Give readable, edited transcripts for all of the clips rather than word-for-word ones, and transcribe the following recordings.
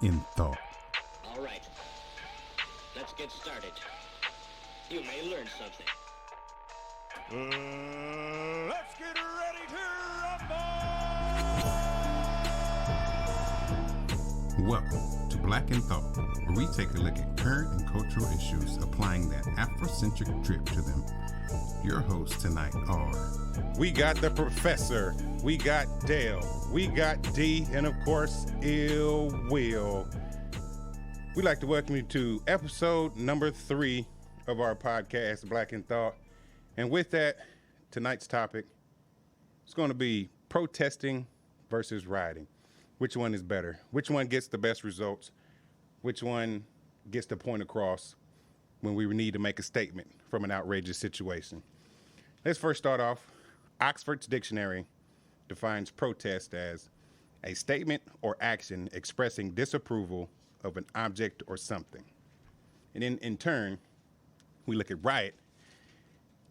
in Thought. All right, let's get started. You may learn something. Let's get ready to rumble! Welcome to Black in Thought, where we take a look at current and cultural issues, applying that Afrocentric drip to them. Your hosts tonight are... We got the Professor, we got Dale, we got D, and of course, Ill Will. We'd like to welcome you to episode number 3 of our podcast, Black in Thought. And with that, tonight's topic is going to be protesting versus rioting. Which one is better? Which one gets the best results? Which one gets the point across when we need to make a statement from an outrageous situation? Let's first start off. Oxford's dictionary defines protest as a statement or action expressing disapproval of an object or something. And in turn, we look at riot.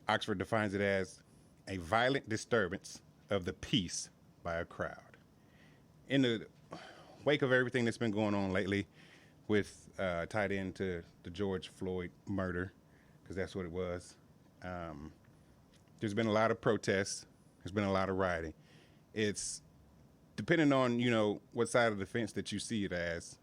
Oxford defines it as a violent disturbance of the peace by a crowd. In the wake of everything that's been going on lately with tied into the George Floyd murder, because that's what it was, there's been a lot of protests. There's been a lot of rioting. It's depending on, what side of the fence that you see it as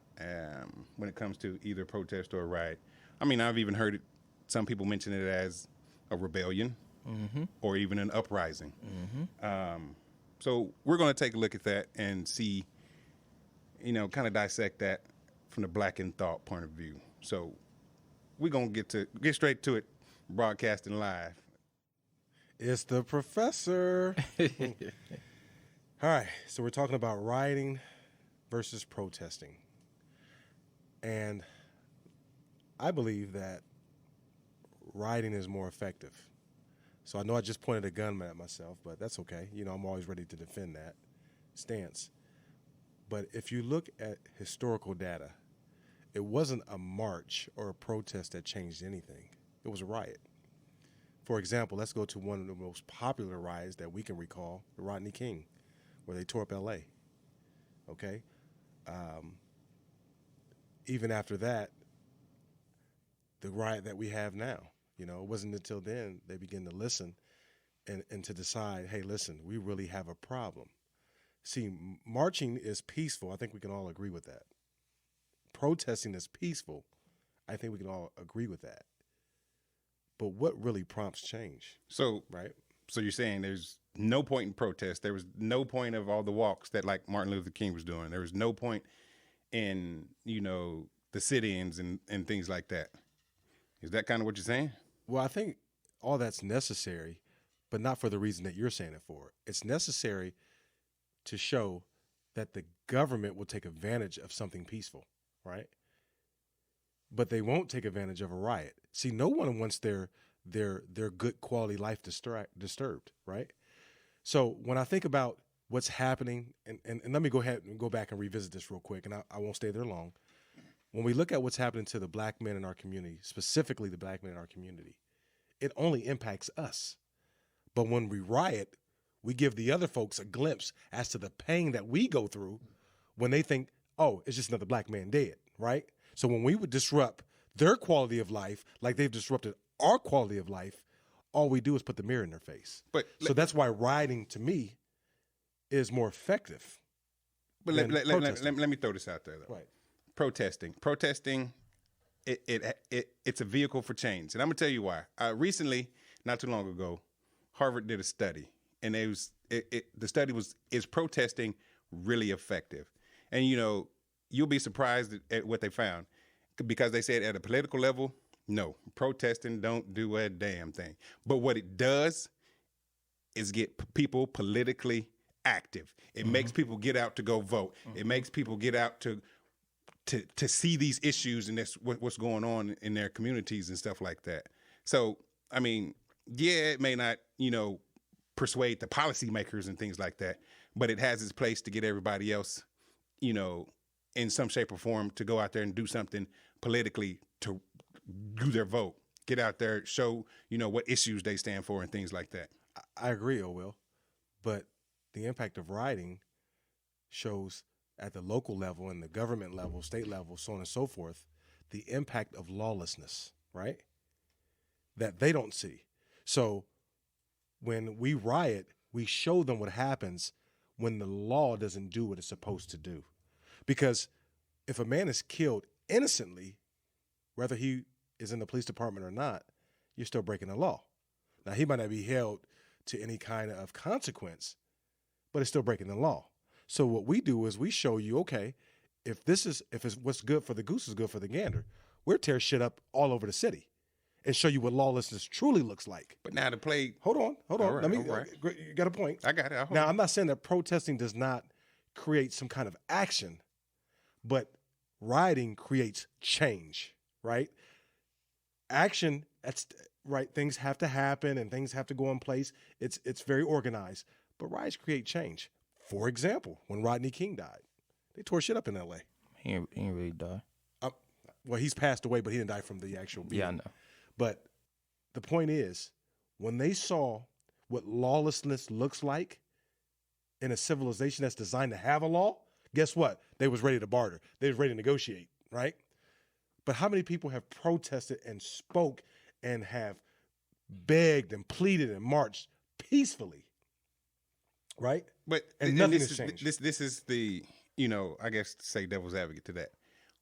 when it comes to either protest or a riot. I mean, I've even heard some people mention it as a rebellion or even an uprising. So we're going to take a look at that and see, kind of dissect that from the Black in Thought point of view. So we're going to get straight to it, broadcasting live. It's the Professor. All right, so we're talking about rioting versus protesting. And I believe that rioting is more effective. So I know I just pointed a gun at myself, but that's okay. I'm always ready to defend that stance. But if you look at historical data, it wasn't a march or a protest that changed anything. It was a riot. For example, let's go to one of the most popular riots that we can recall, the Rodney King, where they tore up L.A., okay? Even after that, the riot that we have now, it wasn't until then they began to listen and to decide, hey, listen, we really have a problem. See, marching is peaceful. I think we can all agree with that. Protesting is peaceful. I think we can all agree with that. But what really prompts change? So you're saying there's no point in protest. There was no point of all the walks that like Martin Luther King was doing. There was no point in, the sit-ins and things like that. Is that kind of what you're saying? Well, I think all that's necessary, but not for the reason that you're saying it for. It's necessary to show that the government will take advantage of something peaceful, right? But they won't take advantage of a riot. See, no one wants their good quality life disturbed, right? So when I think about what's happening, and let me go ahead and go back and revisit this real quick, and I won't stay there long. When we look at what's happening to the black men in our community, specifically the black men in our community, it only impacts us. But when we riot, we give the other folks a glimpse as to the pain that we go through when they think, oh, it's just another black man dead, right? So when we would disrupt their quality of life, like they've disrupted our quality of life, all we do is put the mirror in their face. So that's why rioting, to me, is more effective. But let me throw this out there, though. Right. Protesting, it's a vehicle for change, and I'm gonna tell you why. Recently, not too long ago, Harvard did a study, and the study was, is protesting really effective? And you'll be surprised at what they found, because they said at a political level, no, protesting don't do a damn thing. But what it does is get people politically active. It makes people get out to go vote. It makes people get out to see these issues and what's going on in their communities and stuff like that. So, I mean, yeah, it may not, persuade the policymakers and things like that, but it has its place to get everybody else, in some shape or form to go out there and do something politically to do their vote, get out there, show, what issues they stand for and things like that. I agree, Will, but the impact of rioting shows at the local level and the government level, state level, so on and so forth, the impact of lawlessness, right? That they don't see. So when we riot, we show them what happens when the law doesn't do what it's supposed to do. Because if a man is killed innocently, whether he is in the police department or not, you're still breaking the law. Now, he might not be held to any kind of consequence, but it's still breaking the law. So what we do is we show you, okay, if it's what's good for the goose is good for the gander, we'll tear shit up all over the city and show you what lawlessness truly looks like. But now to play. Hold on. Right, Let me. right. You got a point. I got it. Now, I'm not saying that protesting does not create some kind of action, but rioting creates change, right? Action, that's right. Things have to happen and things have to go in place. It's very organized, but riots create change. For example, when Rodney King died, they tore shit up in L.A. He ain't really die. Well, he's passed away, but he didn't die from the actual beating. Yeah, I know. But the point is, when they saw what lawlessness looks like in a civilization that's designed to have a law, guess what? They was ready to barter. They was ready to negotiate, right? But how many people have protested and spoke and have begged and pleaded and marched peacefully, right? But and nothing has changed. This is the, I guess to say devil's advocate to that.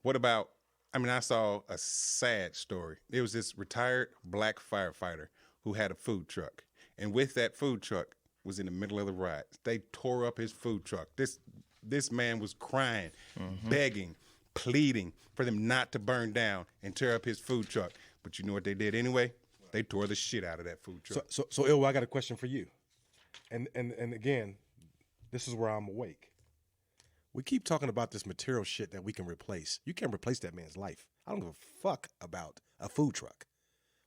What about, I saw a sad story. There was this retired black firefighter who had a food truck. And with that food truck was in the middle of the riot. They tore up his food truck. This man was crying, begging, pleading for them not to burn down and tear up his food truck. But you know what they did anyway? They tore the shit out of that food truck. So Il, I got a question for you. And again, this is where I'm awake. We keep talking about this material shit that we can replace. You can't replace that man's life. I don't give a fuck about a food truck.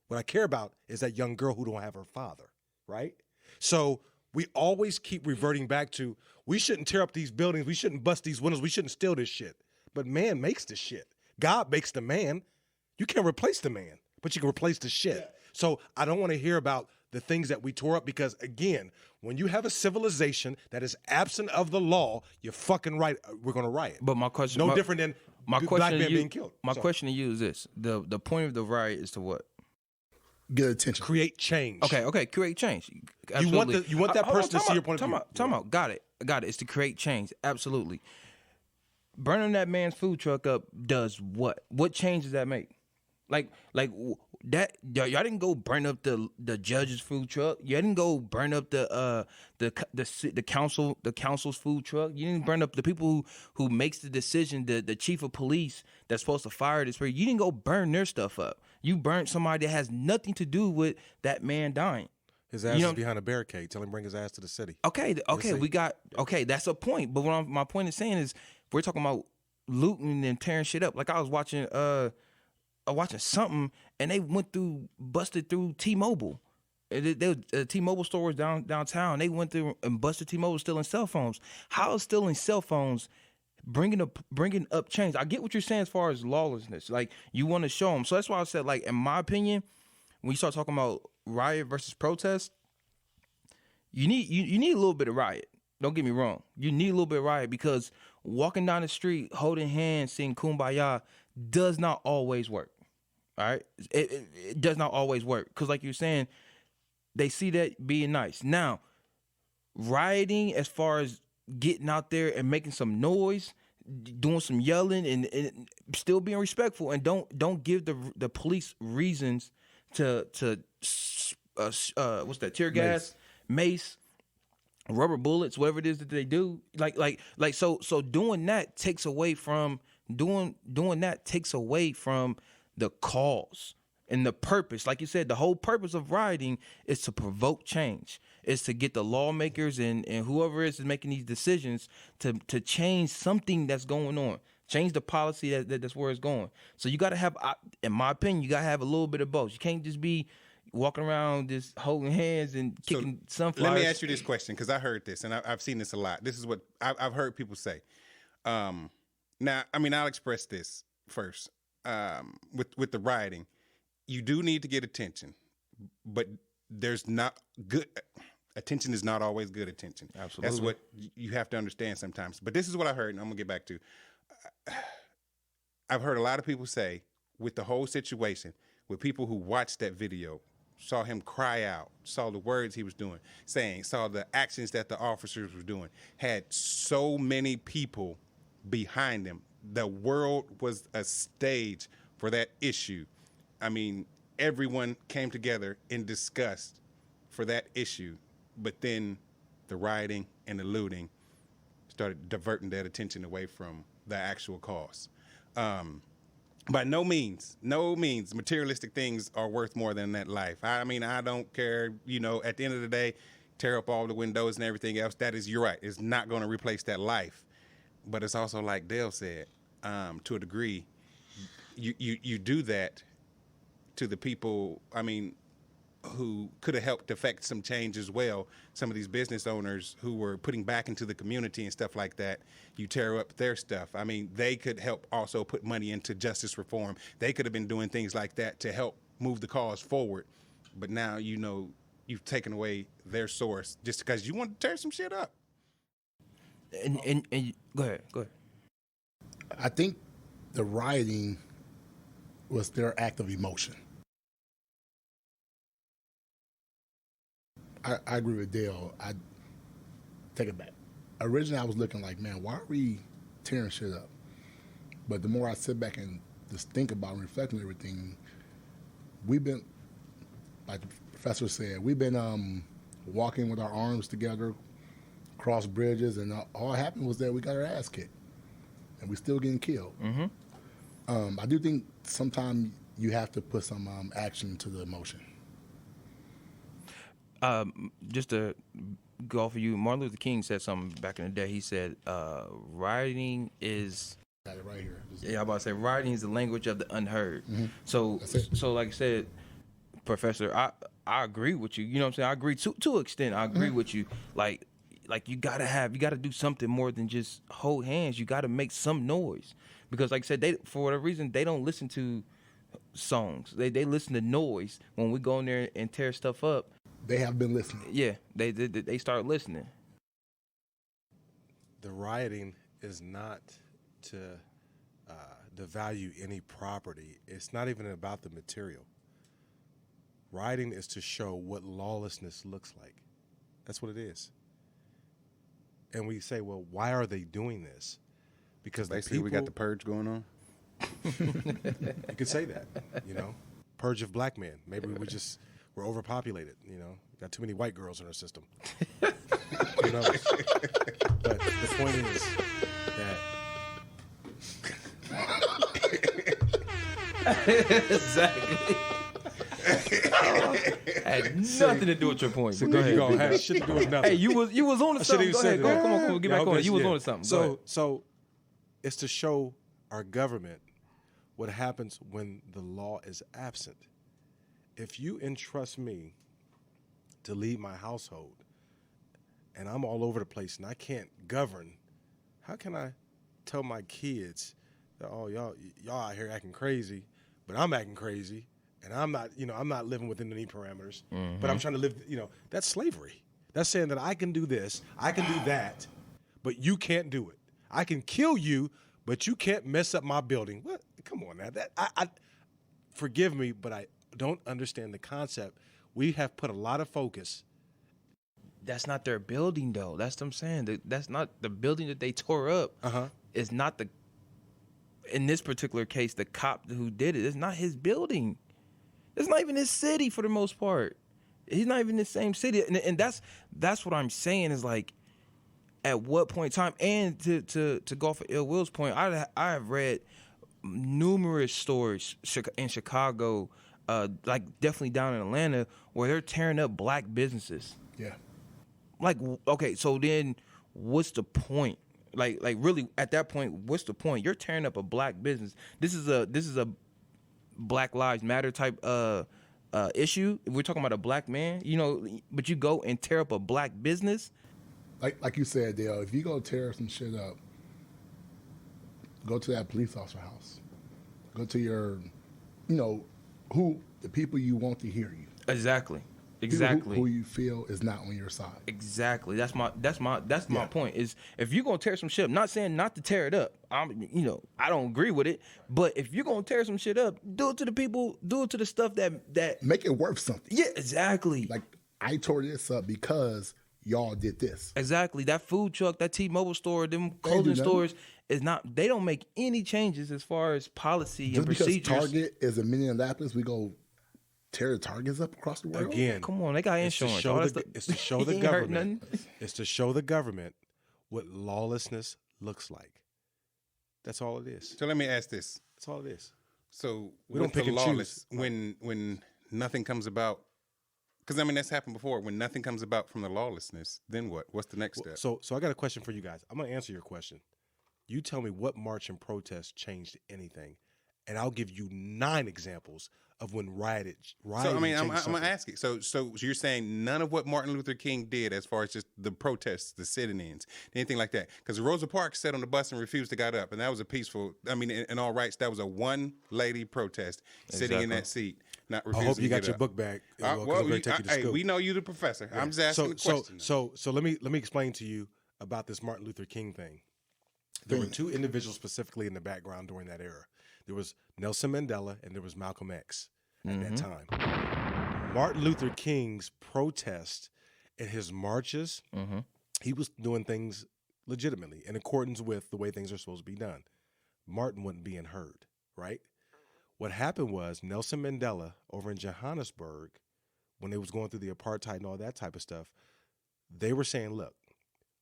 What I care about is that young girl who don't have her father, right? So we always keep reverting back to, we shouldn't tear up these buildings. We shouldn't bust these windows. We shouldn't steal this shit. But man makes the shit. God makes the man. You can't replace the man, but you can replace the shit. Yeah. So I don't want to hear about the things that we tore up because, again, when you have a civilization that is absent of the law, you're fucking right. We're going to riot. But my question, different than black men being killed. My question to you is this: the point of the riot is to what? Get attention. Create change. Okay, create change. Absolutely. You want that person to see your point of view. Time out. Got it. It's to create change. Absolutely. Burning that man's food truck up does what? What change does that make? Like that y'all didn't go burn up the judge's food truck. You didn't go burn up the council's food truck. You didn't burn up the people who makes the decision, the chief of police that's supposed to fire this person. You didn't go burn their stuff up. You burnt somebody that has nothing to do with that man dying. His ass is behind a barricade. Tell him bring his ass to the city. Okay, that's a point. But my point is saying is we're talking about looting and tearing shit up. Like I was watching something, and they busted through T-Mobile. T-Mobile store was downtown. They went through and busted T-Mobile stealing cell phones. How is stealing cell phones bringing up change? I get what you're saying as far as lawlessness. Like you want to show them. So that's why I said, like, in my opinion, when you start talking about riot versus protest, you need a little bit of riot. Don't get me wrong. You need a little bit of riot because walking down the street, holding hands, singing Kumbaya does not always work. All right? It does not always work. Because like you're saying, they see that being nice. Now, rioting as far as getting out there and making some noise, doing some yelling and still being respectful, and don't give the police reasons to what's that, tear gas, mace, rubber bullets, whatever it is that they do. So doing that takes away from the cause and the purpose. Like you said, the whole purpose of rioting is to provoke change. It's to get the lawmakers and whoever is making these decisions to change something that's going on. Change the policy that's where it's going. So you got to have, in my opinion, you got to have a little bit of both. You can't just be walking around just holding hands and kicking sunflowers. Let me ask you this question, because I heard this, and I've seen this a lot. This is what I've heard people say. Now, I'll express this first. With the rioting, you do need to get attention, but there's not good. Attention is not always good attention. Absolutely. That's what you have to understand sometimes. But this is what I heard, and I'm going to get back to. I've heard a lot of people say with the whole situation, with people who watched that video, saw him cry out, saw the words he was doing, saying, saw the actions that the officers were doing, had so many people behind him. The world was a stage for that issue. I mean, everyone came together in disgust for that issue, but then the rioting and the looting started diverting that attention away from the actual cause. By no means, materialistic things are worth more than that life. I mean, I don't care, at the end of the day, tear up all the windows and everything else. That is, you're right. It's not going to replace that life. But it's also like Dale said, to a degree, you do that to the people, who could have helped affect some change as well. Some of these business owners who were putting back into the community and stuff like that, you tear up their stuff. I mean, they could help also put money into justice reform. They could have been doing things like that to help move the cause forward. But now, you've taken away their source just because you want to tear some shit up. And go ahead. I think the rioting was their act of emotion. I agree with Dale. I take it back. Originally, I was looking like, man, why are we tearing shit up? But the more I sit back and just think about and reflect on everything, we've been, like the professor said, we've been walking with our arms together, cross bridges, and all that happened was that we got our ass kicked, and we're still getting killed. Mm-hmm. I do think sometimes you have to put some action to the emotion. Just to go off of you, Martin Luther King said something back in the day. He said, rioting is... Got it right here. Yeah, I'm about to say, rioting is the language of the unheard. Mm-hmm. So like I said, Professor, I agree with you. You know what I'm saying? I agree to an extent. I agree with you. Like you gotta do something more than just hold hands. You gotta make some noise. Because like I said, for whatever reason, they don't listen to songs. They listen to noise. When we go in there and tear stuff up, they have been listening. Yeah, they start listening. The rioting is not to devalue any property. It's not even about the material. Rioting is to show what lawlessness looks like. That's what it is. And we say, well, why are they doing this? Because basically we got the purge going on. You could say that, purge of black men. Maybe we're overpopulated, got too many white girls in our system. Who knows? But the point is that exactly. Had nothing to do with your point. But go ahead. Had shit to do with nothing. Hey, you was on to something. Go ahead. Come on, get back on it. You was on to something. So it's to show our government what happens when the law is absent. If you entrust me to lead my household and I'm all over the place and I can't govern, how can I tell my kids that, oh, y'all out here acting crazy, but I'm acting crazy and I'm not living within any parameters, but I'm trying to live, that's slavery. That's saying that I can do this, I can do that, but you can't do it. I can kill you, but you can't mess up my building. What? Come on now. I forgive me, but I don't understand the concept. We have put a lot of focus. That's not their building, though. That's what I'm saying. That's not the building that they tore up. Is not in this particular case, the cop who did it. It's not his building. It's not even his city for the most part. He's not even in the same city. And that's what I'm saying is like, at what point in time, and to go off of Ill Will's point, I have read numerous stories in Chicago, like definitely down in Atlanta, where they're tearing up black businesses. Yeah. Like, okay, so then what's the point? Like really, at that point, what's the point? You're tearing up a black business. This is a Black Lives Matter type issue. If we're talking about a black man, but you go and tear up a black business. Like you said, Dale, if you go tear some shit up, go to that police officer house. Go to your, the people you want to hear you. Exactly. Exactly. Who you feel is not on your side. Exactly. That's my point. Is if you're gonna tear some shit up, not saying not to tear it up. I don't agree with it, but if you're gonna tear some shit up, do it to the people, do it to the stuff that Make it worth something. yeah, exactly. Like, I tore this up because y'all did this. Exactly. That food truck, that T-Mobile store, them They do clothing nothing. stores is not. They don't make any changes as far as policy Just and because procedures. Target is in Minneapolis, we go tear the Targets up across the world. Again, Come on, they got it's to insurance. show All that the, stuff- it's to show the Ain't hurt government. nothing. It's to show the government what lawlessness looks like. That's all it is. So let me ask this. That's all it is. So We with don't pick the and lawless, choose. when nothing comes about, because I mean that's happened before. When nothing comes about from the lawlessness, then what? What's the next step? So I got a question for you guys. I'm gonna answer your question. You tell me what march and protest changed anything, and I'll give you 9 examples of when rioting. So I mean, I'm changed gonna something. ask you. So you're saying none of what Martin Luther King did, as far as just the protests, the sit-ins, anything like that? Because Rosa Parks sat on the bus and refused to get up, and that was a peaceful. I mean, in all rights, that was a one-lady protest sitting in that seat, not I refusing. hope you to got get your up. book bag. Well, we're gonna take you to hey, school. we know you the professor. I'm just asking the question. So let me explain to you about this Martin Luther King thing. There were 2 individuals specifically in the background during that era. There was Nelson Mandela and there was Malcolm X at that time. Martin Luther King's protest and his marches, he was doing things legitimately in accordance with the way things are supposed to be done. Martin wasn't being heard, right? What happened was Nelson Mandela over in Johannesburg, when they was going through the apartheid and all that type of stuff, they were saying, look,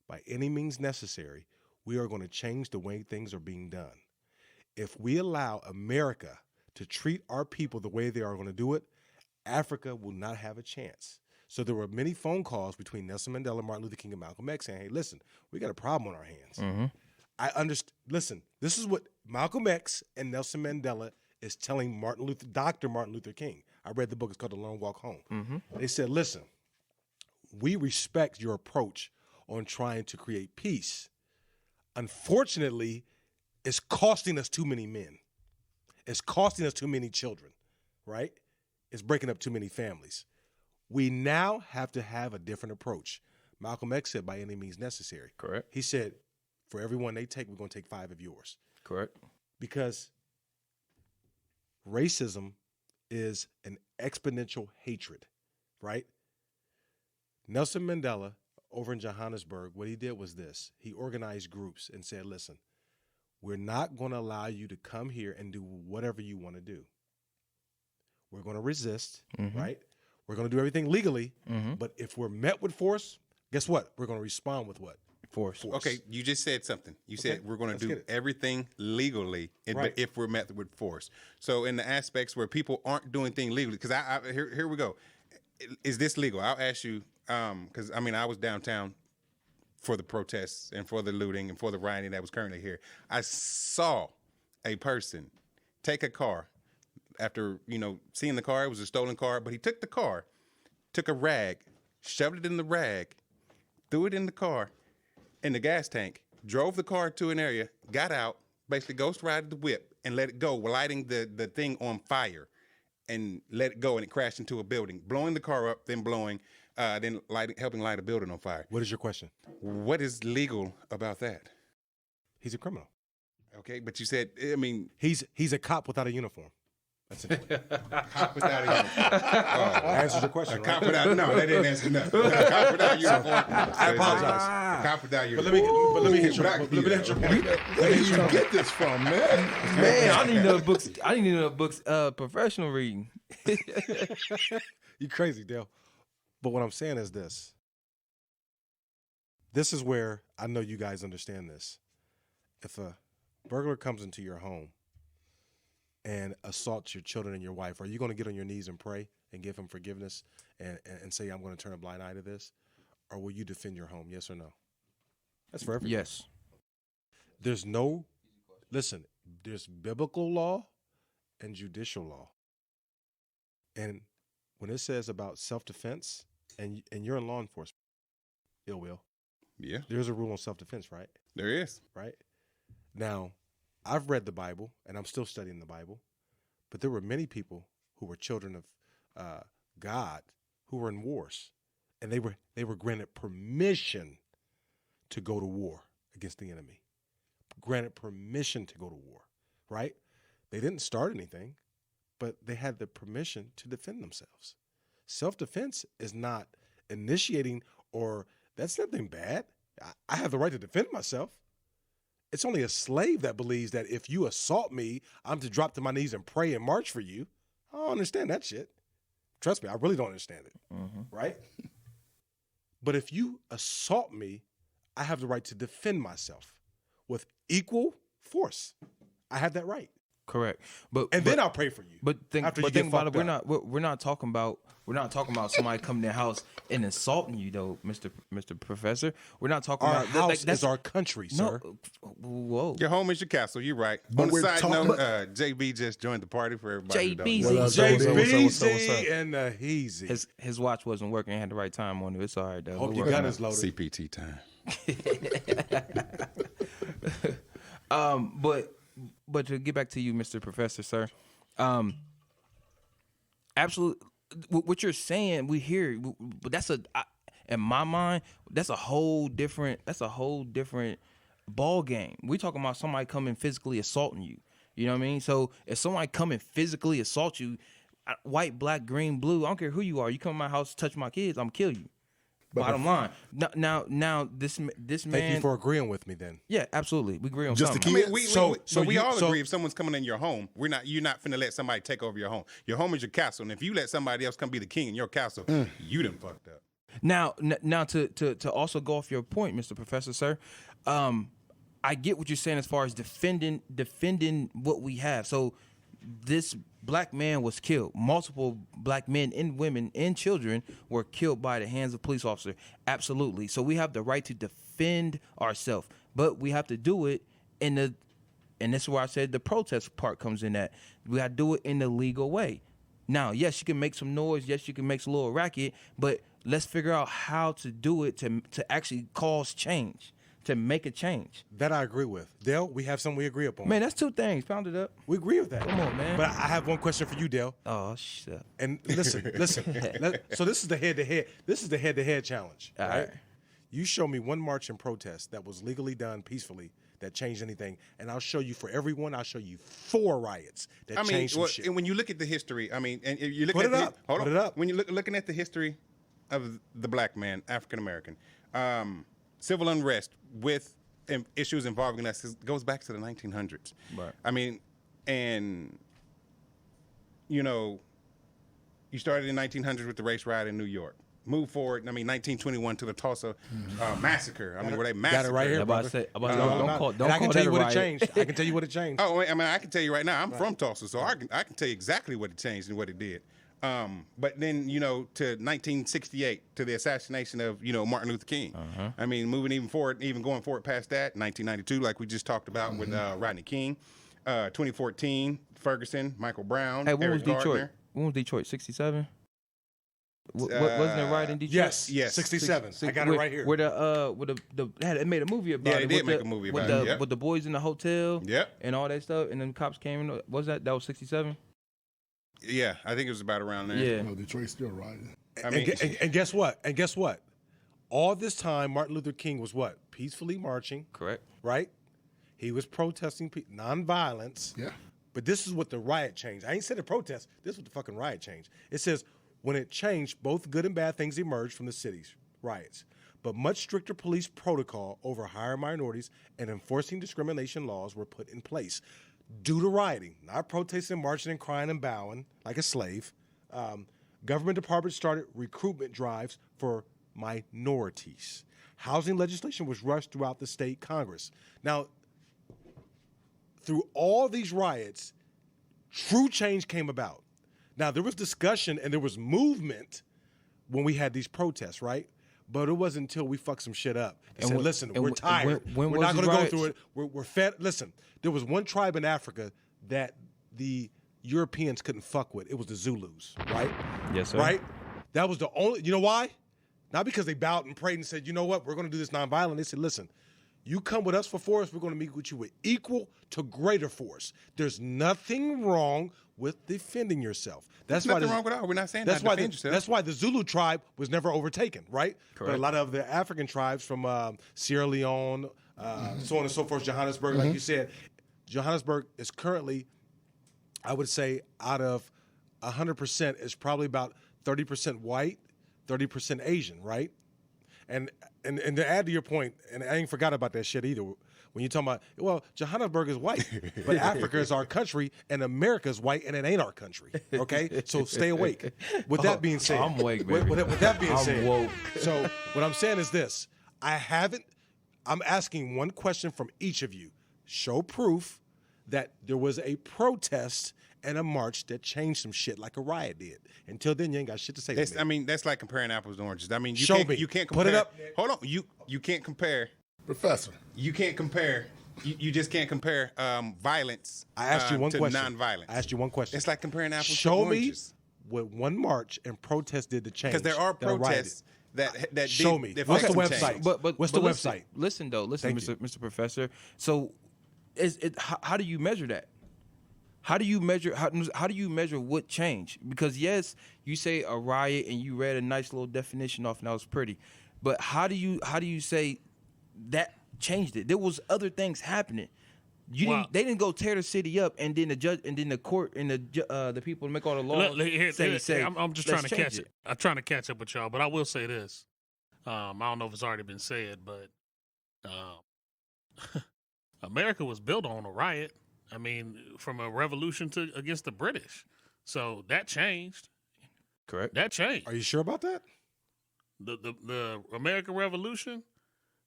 by any means necessary, we are going to change the way things are being done. If we allow America to treat our people the way they are going to do it, Africa will not have a chance. So there were many phone calls between Nelson Mandela, Martin Luther King, and Malcolm X saying, hey, listen, we got a problem on our hands. I understand. Listen, this is what Malcolm X and Nelson Mandela is telling Dr. Martin Luther King. I read the book. It's called The Long Walk Home. They said, listen, we respect your approach on trying to create peace. Unfortunately, it's costing us too many men. It's costing us too many children, right? It's breaking up too many families. We now have to have a different approach. Malcolm X said, by any means necessary. Correct. He said, for everyone they take, we're going to take 5 of yours. Correct. Because racism is an exponential hatred, right? Nelson Mandela, over in Johannesburg, what he did was this. He organized groups and said, listen, we're not going to allow you to come here and do whatever you want to do. We're going to resist, right? We're going to do everything legally, but if we're met with force, guess what? We're going to respond with what? Force. Okay, you just said something. You said we're going to let's do get it. everything legally, Right. if we're met with force. So in the aspects where people aren't doing things legally, because here we go. Is this legal? I'll ask you, because I mean I was downtown for the protests and for the looting and for the rioting that was currently here. I saw a person take a car after seeing the car. It was a stolen car, but he took the car, took a rag, shoved it in the rag, threw it in the car. In the gas tank, drove the car to an area, got out, basically ghost rided the whip and let it go, lighting the thing on fire and let it go, and it crashed into a building, blowing the car up, then helping light a building on fire. What is your question? What is legal about that? He's a criminal. Okay, but you said, I mean, He's a cop without a uniform. That's it. cop without a uniform. I answered your question, A right? cop without, no, that didn't answer nothing. A cop without a uniform. I apologize. A cop without a But uniform. let me hit your Black point. Let me hit your people. point. Where did you get this from, man? Man, I need another books. I need another books. Professional reading. You crazy, Dale. But what I'm saying is this. This is where I know you guys understand this. If a burglar comes into your home and assaults your children and your wife, are you going to get on your knees and pray and give him forgiveness and say, I'm going to turn a blind eye to this? Or will you defend your home? Yes or no? That's for everyone. Yes. There's biblical law and judicial law. And when it says about self-defense, and you're in law enforcement, ill will, Yeah, there's a rule on self-defense, right? there is. Right? Now, I've read the Bible, and I'm still studying the Bible, but there were many people who were children of God who were in wars, and they were granted permission to go to war against the enemy. Granted permission to go to war, right? They didn't start anything, but they had the permission to defend themselves. Self-defense is not initiating, or that's nothing bad. I have the right to defend myself. It's only a slave that believes that if you assault me, I'm to drop to my knees and pray and march for you. I don't understand that shit. Trust me, I really don't understand it, right? But if you assault me, I have the right to defend myself with equal force. I have that right. Correct. But then I'll pray for you. But think after you get about it, fucked up. we're not talking about somebody coming to their house and insulting you though, Mr. Professor. We're not talking Our about house that's is our country, sir. no. Whoa. Your home is your castle. You're right. But On a we're side talking note, JB just joined the party for everybody. who don't JB. know. What up, JB? What's up? And Heezy. His watch wasn't working. He had the right time on it. It's all right though. Hope We're your working gun on is loaded. CPT time. But to get back to you, Mr. Professor, sir, absolutely, what you're saying, we hear, but in my mind, that's a whole different ball game. We talking about somebody coming physically assaulting you. You know what I mean? So if somebody come and physically assault you, white, black, green, blue, I don't care who you are. You come to my house, touch my kids, I'm gonna kill you. Bottom line. Now, this man. Thank you for agreeing with me. Then Yeah, absolutely. We agree on Just something. to keep- We all agree if someone's coming in your home, you're not finna let somebody take over your home. Your home is your castle, and if you let somebody else come be the king in your castle, you done fucked up. Now to also go off your point, Mr. Professor, sir, I get what you're saying as far as defending what we have. So this black man was killed. Multiple black men and women and children were killed by the hands of police officers. Absolutely. So we have the right to defend ourselves, but we have to do it and this is where I said the protest part comes in at. We got to do it in the legal way. Now, yes, you can make some noise. Yes, you can make some little racket, but let's figure out how to do it to actually cause change, to make a change. that I agree with. Dale, we have something we agree upon. Man, that's two things. Pound it up. We agree with that. Come on, man. But I have one question for you, Dale. Oh, shit. And listen. So this is the head-to-head. This is the head-to-head challenge. All right. You show me one march and protest that was legally done peacefully that changed anything, and I'll show you for everyone. I'll show you 4 riots that changed some shit. And when you look at the history, I mean, and you look Put at it up. Hold Put on. it up. When you're looking at the history of the black man, African American, civil unrest with issues involving us goes back to the 1900s. Right. I mean, and you know, you started in 1900 with the race riot in New York. Move forward. I mean, 1921 to the Tulsa massacre. I mean, where they massacred. Got it right here, I'm about to brother. say, don't call And I can that tell you a what it riot. changed. I can tell you what it changed. Oh, I mean, I can tell you right now, I'm from Tulsa, so I can tell you exactly what it changed and what it did. But then, you know, to 1968, to the assassination of, you know, Martin Luther King. I mean, even going forward past that, 1992, like we just talked about with Rodney King. 2014, Ferguson, Michael Brown, Hey, when was Eric Detroit? Gardner. When was Detroit? 67? Wasn't it right in Detroit? Yes. 67. I got it Where- right here. Where they made a movie about Yeah, it. they did with make a movie with about it, the, yep. with the boys in the hotel. Yep. And all that stuff, and then cops came in. That was 67? Yeah, I think it was about around there. Yeah. No, Detroit's still riding. I mean, and guess what? And guess what? All this time, Martin Luther King was what? Peacefully marching, Correct. right? He was protesting nonviolence. Yeah. But this is what the riot changed. I ain't said a protest. This is what the fucking riot changed. It says, when it changed, both good and bad things emerged from the city's riots. But much stricter police protocol over higher minorities and enforcing discrimination laws were put in place. Due to rioting, not protesting, marching, and crying and bowing like a slave, government departments started recruitment drives for minorities. Housing legislation was rushed throughout the state Congress. Now, through all these riots, true change came about. Now, there was discussion and there was movement when we had these protests, right? But it wasn't until we fucked some shit up. They said, listen, we're tired. when We're was not going these to go riots? through it. We're fed. Listen, there was one tribe in Africa that the Europeans couldn't fuck with. It was the Zulus, right? Yes, sir. Right? That was the only, you know why? Not because they bowed and prayed and said, you know what, we're going to do this nonviolent. They said, listen, You come with us for force, we're going to meet with you with equal to greater force. There's nothing wrong with defending yourself. That's There's why nothing wrong with that. We're not saying that. Defend yourself. That's why the Zulu tribe was never overtaken, right? Correct. But a lot of the African tribes from Sierra Leone, so on and so forth, Johannesburg, like you said, Johannesburg is currently, I would say, out of 100%, is probably about 30% white, 30% Asian, right? And to add to your point, and I ain't forgot about that shit either. When you're talking about, well, Johannesburg is white, but Africa is our country, and America is white, and it ain't our country. Okay, so stay awake. With that being said, I'm awake, baby. With that being I'm said, woke. so what I'm saying is this: I'm asking one question from each of you. Show proof that there was a protest and a march that changed some shit like a riot did. Until then, you ain't got shit to say to me. I mean, that's like comparing apples to oranges. I mean, Show me. You can't compare. Put it up. Hold on. You can't compare. Professor. You can't compare. You just can't compare violence. I asked you one to question. non-violence. I asked you one question. It's like comparing apples to Show me oranges. what one march and protest did to change. Because there are that rioted. protests that Show did me. affect What's the some website? change. But What's the listen, website? Listen, Thank Mr. Professor. So, how do you measure that? How do you measure what changed? Because yes, you say a riot and you read a nice little definition off and that was pretty, but how do you say that changed it? There was other things happening. They didn't go tear the city up and then the judge and then the court and the people make all the laws. I'm just trying to change catch it. I'm trying to catch up with y'all, but I will say this. I don't know if it's already been said, but America was built on a riot. I mean, from a revolution against the British. So that changed. Correct. That changed. Are you sure about that? The American Revolution,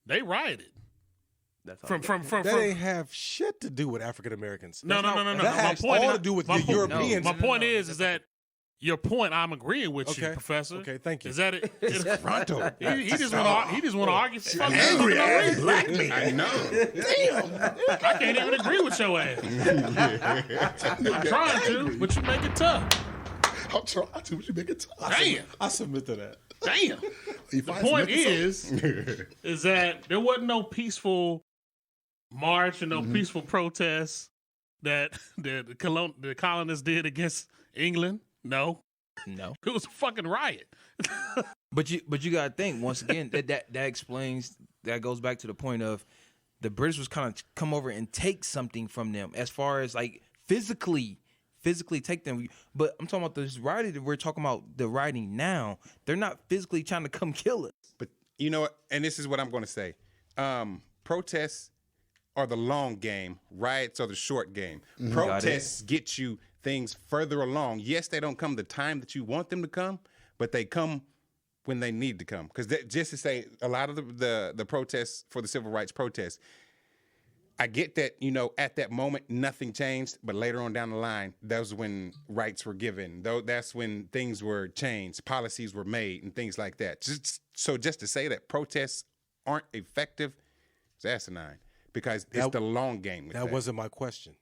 they rioted. That's From That ain't have shit to do with African Americans. No. That My has point all is- to do with my the point- Europeans. My point is that your point. I'm agreeing with you, Okay. Professor. Okay, thank you. Is that it? Pronto. He just want to argue. Angry ass black man. I know. I can't even agree with your ass. I'm trying to, but you make it tough. I'm trying to, but you make it tough. Damn. I submit to that. Damn. You The find point some is that there wasn't no peaceful march and no peaceful protests that the colonists did against England. No, it was a fucking riot. But you gotta think once again that explains, that goes back to the point of the British was kind of come over and take something from them as far as like physically take them. But I'm talking about this rioting that we're talking about, the rioting now. They're not physically trying to come kill us. But you know what? And this is what I'm going to say. Protests are the long game. Riots are the short game. Protests get you things further along. Yes, they don't come the time that you want them to come, but they come when they need to come. Because just to say, a lot of the protests for the civil rights protests, I get that, at that moment, nothing changed, but later on down the line, that was when rights were given. That's when things were changed, policies were made, and things like that. Just to say that protests aren't effective is asinine, because it's the long game with that. That wasn't my question.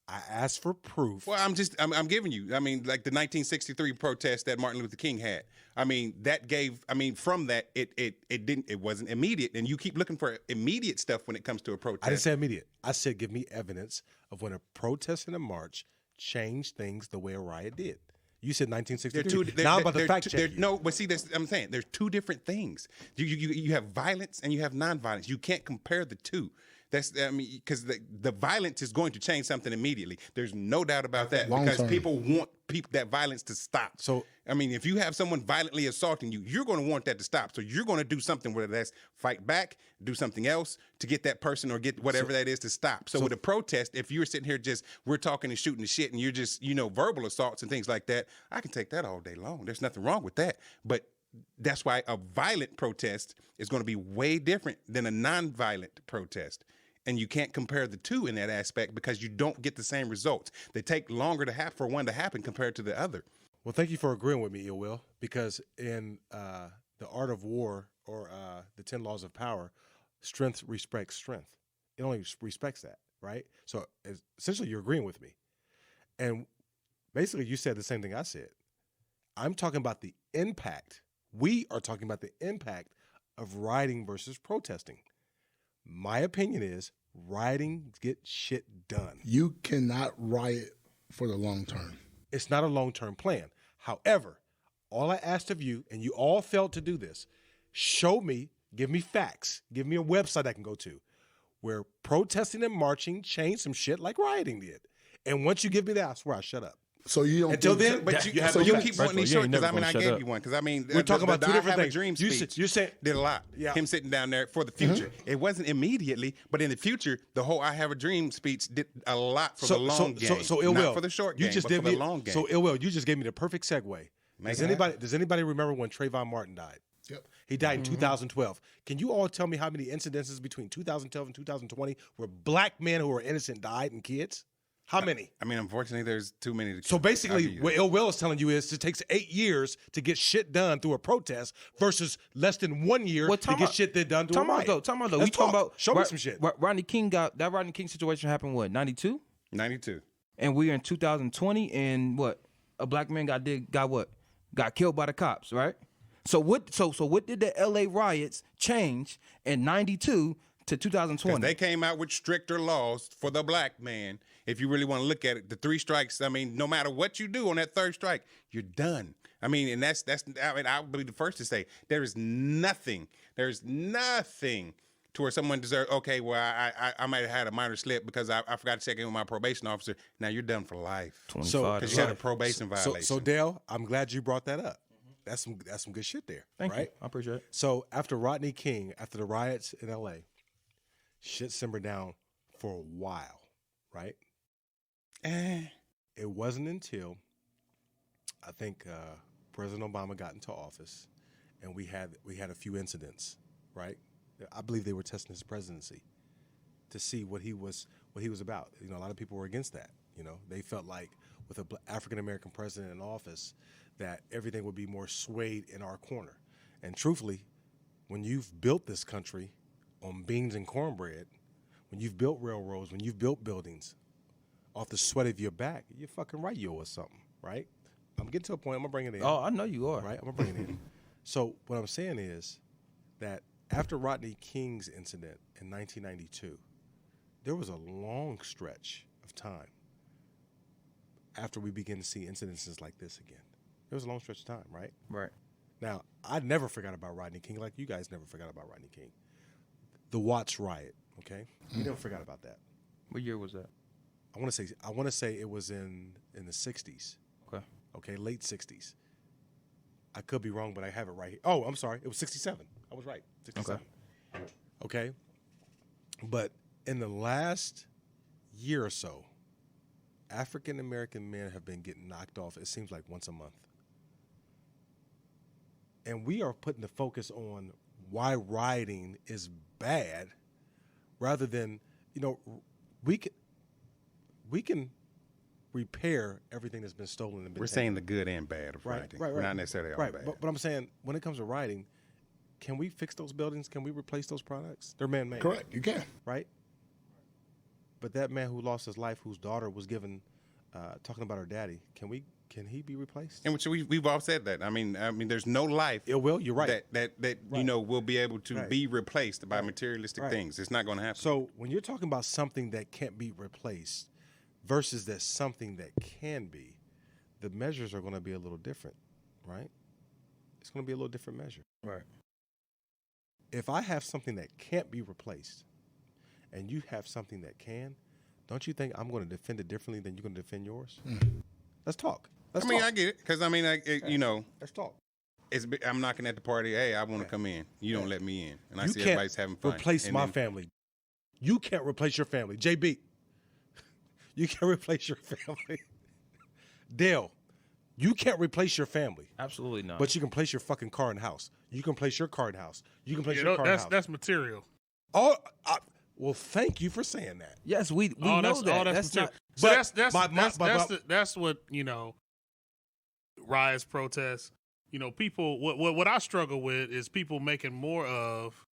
I asked for proof. Well, I'm giving you. I mean, like the 1963 protest that Martin Luther King had. I mean, from that, it wasn't immediate. And you keep looking for immediate stuff when it comes to a protest. I didn't say immediate. I said give me evidence of when a protest and a march changed things the way a riot did. You said 1963. Now I'm about to fact check you. No, but see, I'm saying there's two different things. You have violence and you have nonviolence. You can't compare the two. Because the violence is going to change something immediately. There's no doubt about that. Because people want that violence to stop. So, if you have someone violently assaulting you, you're going to want that to stop. So you're going to do something, whether that's fight back, do something else to get that person or get whatever that is to stop. So with a protest, if you're sitting here we're talking and shooting the shit and you're just, verbal assaults and things like that, I can take that all day long. There's nothing wrong with that. But that's why a violent protest is going to be way different than a nonviolent protest. And you can't compare the two in that aspect because you don't get the same results. They take longer for one to happen compared to the other. Well, thank you for agreeing with me, Will, because in the art of war or the 10 laws of power, strength respects strength. It only respects that, right? So essentially you're agreeing with me. And basically you said the same thing I said. I'm talking about the impact. We are talking about the impact of rioting versus protesting. My opinion is rioting gets shit done. You cannot riot for the long term. It's not a long-term plan. However, all I asked of you, and you all failed to do this, show me, give me facts, give me a website I can go to where protesting and marching changed some shit like rioting did. And once you give me that, I swear I shut up. So you don't. Until think- then, But you, have so no you facts. keep First wanting these of all, short you because ain't I never mean I gonna gave shut you up. one because I mean We're talking about two I different Have things. A dream You speech said- you're saying- did a lot. Yeah. Him sitting down there for the future. It wasn't immediately, but in the future, the whole "I Have a Dream" speech did a lot for the long game. So Ill not Will, for the short you game, just but did for the me, long game. So Ill Will, you just gave me the perfect segue. Make Does it anybody remember when Trayvon Martin died? Yep. He died in 2012. Can you all tell me how many incidences between 2012 and 2020 where black men who were innocent died and kids? How many? I mean, unfortunately, there's too many. To So I'll basically, give you what that. Ill Will is telling you is it takes 8 years to get shit done through a protest versus less than 1 year Well, to get shit done through a riot. Time out though. Let's We talking talk. about Show me some shit. Rodney King Rodney King situation happened what 92, 92. and we're in 2020, and what a black man got killed by the cops, right? So what did the LA riots change in 92 to 2020? Because they came out with stricter laws for the black man. If you really want to look at it, the 3 strikes, I mean, no matter what you do on that 3rd strike, you're done. I mean, and that's I mean, I'll be the first to say there's nothing to where someone deserves, okay, well, I might have had a minor slip because I forgot to check in with my probation officer. Now you're done for life. 25 Because to you had a life. probation violation. So Dale, I'm glad you brought that up. That's some good shit there. Thank right? you. I appreciate it. So after Rodney King, after the riots in LA, shit simmered down for a while, right? It wasn't until I think President Obama got into office and we had a few incidents, right? I believe they were testing his presidency to see what he was about. You know, a lot of people were against that. You know, they felt like with an African American president in office that everything would be more swayed in our corner. And truthfully, when you've built this country on beans and cornbread, when you've built railroads, when you've built buildings off the sweat of your back, you're fucking right, you owe us something, right? I'm getting to a point, I'm gonna bring it in. Oh, I know you are. Right, I'm gonna bring it in. So what I'm saying is that after Rodney King's incident in 1992, there was a long stretch of time after we begin to see incidences like this again. There was a long stretch of time, right? Right. Now, I never forgot about Rodney King, like you guys never forgot about Rodney King. The Watts riot, okay? We never forgot about that. What year was that? I want to say it was in the 60s. Okay, late 60s. I could be wrong, but I have it right here. Oh, I'm sorry. It was 67. I was right. 67. Okay. But in the last year or so, African American men have been getting knocked off, it seems like once a month. And we are putting the focus on why rioting is bad rather than, you know, we can repair everything that's been stolen and been We're taken. saying the good and bad of Right, rioting. right. Not necessarily all right. bad. But I'm saying when it comes to rioting, can we fix those buildings? Can we replace those products? They're man-made. Correct. You can. Right? But that man who lost his life, whose daughter was given, talking about her daddy, can he be replaced? And which we've all said that. I mean, there's no life. It will. You're right. That you know will be able to be replaced by materialistic things. It's not going to happen. So when you're talking about something that can't be replaced versus that something that can be, the measures are going to be a little different, right? It's going to be a little different measure. Right. If I have something that can't be replaced and you have something that can, don't you think I'm going to defend it differently than you're going to defend yours? Let's talk. I mean, I get it because you know, Let's talk. I'm knocking at the party. Hey, I want to come in. You don't let me in, and I You see can't everybody's having fun. replace And my then- family. You can't replace your family. JB, you can't replace your family. Dale, you can't replace your family. Absolutely not. But you can place your fucking car in the house. You can place your car in the house. You can place You your know, car in the house. that's material. Oh, well, thank you for saying that. yes, we Oh, know that. that's That's material. not. So that's what, you know, riots, protests. You know, people. What I struggle with is people making more of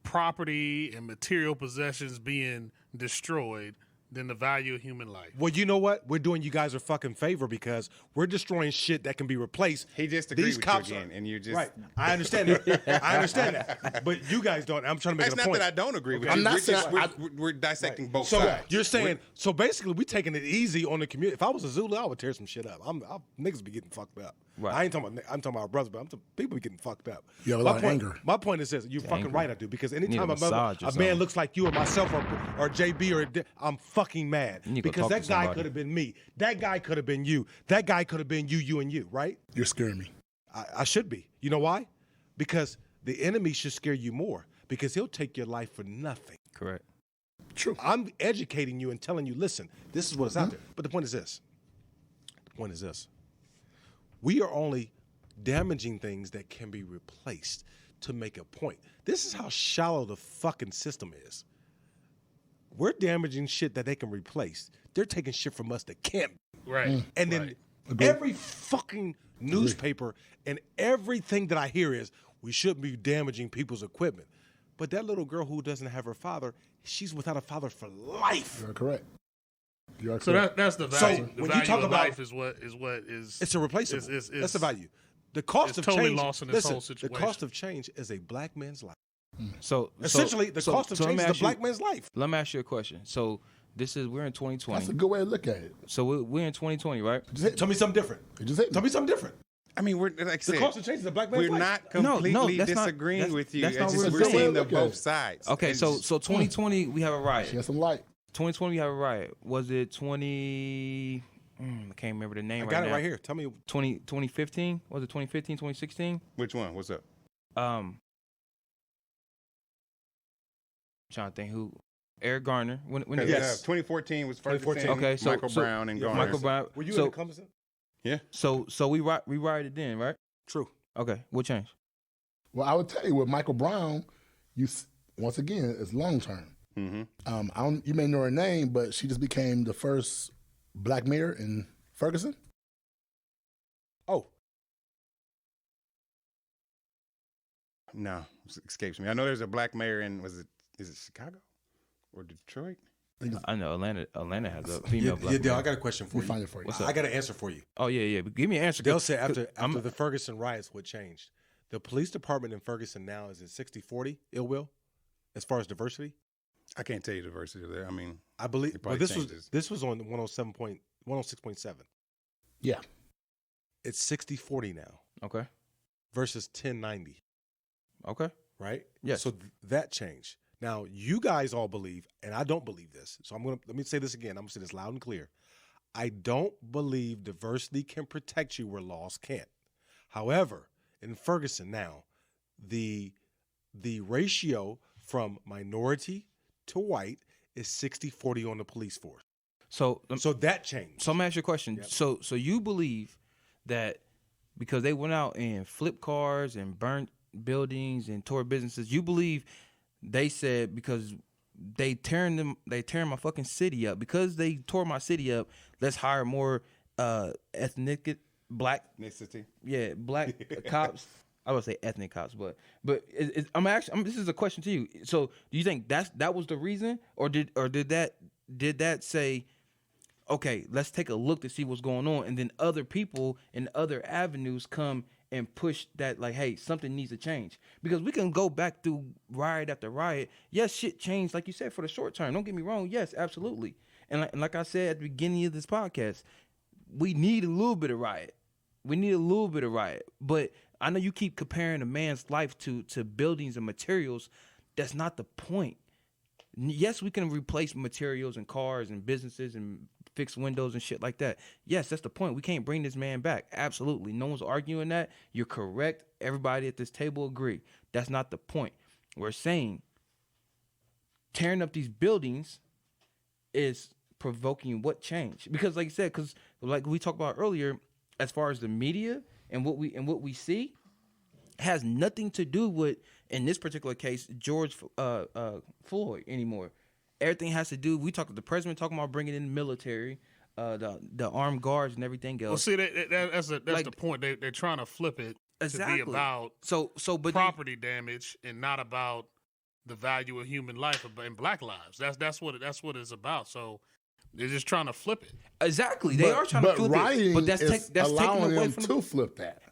property and material possessions being destroyed than the value of human life. Well, you know what? We're doing you guys a fucking favor because we're destroying shit that can be replaced. He just agreed These with cops you again, and you just right. I understand that. I understand that. But you guys don't. I'm trying to make That's a not point. that I don't agree with I'm you. not We're, saying we're dissecting both So sides. you're saying so basically we taking it easy on the community. If I was a Zulu, I would tear some shit up. Niggas be getting fucked up. Right. I ain't talking about. I'm talking about our brothers, but I'm talking people be getting fucked up. You have a lot of anger. My point is this: you're fucking angry. right, I do. Because need a anytime massage or a man something. looks like you or myself or JB I'm fucking mad You need to go because talk that to guy somebody. could have been me. That guy could have been you. That guy could have been you, and you. Right? You're scaring me. I should be. You know why? Because the enemy should scare you more because he'll take your life for nothing. Correct. True. I'm educating you and telling you, listen, this is what is out there. But the point is this. We are only damaging things that can be replaced to make a point. This is how shallow the fucking system is. We're damaging shit that they can replace. They're taking shit from us that can't. Right. And then every fucking newspaper and everything that I hear is we shouldn't be damaging people's equipment. But that little girl who doesn't have her father, she's without a father for life. You're correct. You are So correct. that's the value. So the when you value talk of about- life is what is It's a replaceable. is- That's the value. The cost it's of totally change. lost in this listen, whole the situation. cost of change is a black man's life. So Essentially, the cost of let change me is a ask you- black man's life. Let me ask you a question. So we're in 2020. That's a good way to look at it. So we're in 2020, right? Just hit Tell me something different. me. Just hit me. Tell me something different. I mean, we're like I The said, cost of change is a black man's we're life. not completely that's not- disagreeing that's- with you. that's It's not just what we're we're seeing saying. the Look at both it. sides. Okay, And so just- 2020 we have a riot. Shed some light. 2020 we have a riot. Was it 20? I can't remember the name. I got right it now. right here. Tell me. 2015? Was it 2015? 2016? which one? What's up? Trying to think who. Eric Garner. When Yes. 2014 was first 2014. Okay, so- Michael so- Brown and Yeah, Garner. Michael Brown. Were you so, in the Clemson? Yeah. so we rioted then, right? True. Okay, what changed? Well, I would tell you with Michael Brown, once again, it's long term. Mm-hmm. You may know her name, but she just became the first black mayor in Ferguson. Oh, No, it escapes me. I know there's a black mayor in is it Chicago or Detroit? I know Atlanta has a yeah, female black yeah, Dale, man. I got a question for We'll you. find it for you. What's I up? got an answer for you. Oh yeah. But give me an answer. Dale said after I'm- the Ferguson riots, what changed? The police department in Ferguson now is at 60-40, ill will, as far as diversity. I can't tell you the diversity there. I mean, I believe, It but probably changes. this was on 106.7. Yeah. It's 60-40 now Okay. versus 10-90, Okay. right? Yes. So that changed. Now you guys all believe, and I don't believe this. So let me say this again. I'm gonna say this loud and clear. I don't believe diversity can protect you where laws can't. However, in Ferguson now, the ratio from minority to white is 60-40 on the police force. So So that changed. So I'm gonna ask you a question. Yep. So you believe that because they went out and flipped cars and burnt buildings and tore businesses, you believe they said because they tearing my fucking city up, because they tore my city up, let's hire more ethnic black ethnicity. black cops. I would say ethnic cops, but this is a question to you. So do you think that was the reason, or did that say, okay, let's take a look to see what's going on, and then other people in other avenues come and push that, like, hey, something needs to change? Because we can go back through riot after riot. Yes, shit changed, like you said, for the short term. Don't get me wrong. Yes, absolutely. And like I said at the beginning of this podcast, we need a little bit of riot. But I know you keep comparing a man's life to buildings and materials. That's not the point. Yes, we can replace materials and cars and businesses and fix windows and shit like that. Yes, that's the point. We can't bring this man back. Absolutely. No one's arguing that. You're correct. Everybody at this table agree. That's not the point. We're saying tearing up these buildings is provoking what change? Because like you said, because like we talked about earlier, as far as the media and what we see, has nothing to do with, in this particular case, George Floyd anymore. Everything has to do. We talked. The president talking about bringing in the military, the armed guards and everything else. Well, see, that's Like- the point. They're trying to flip it Exactly. to be about but property damage and not about the value of human life and black lives. That's what it's about. So They're just trying to flip it. Exactly, they are trying to flip rioting it, but that's is that's taking allowing away them from to flip that.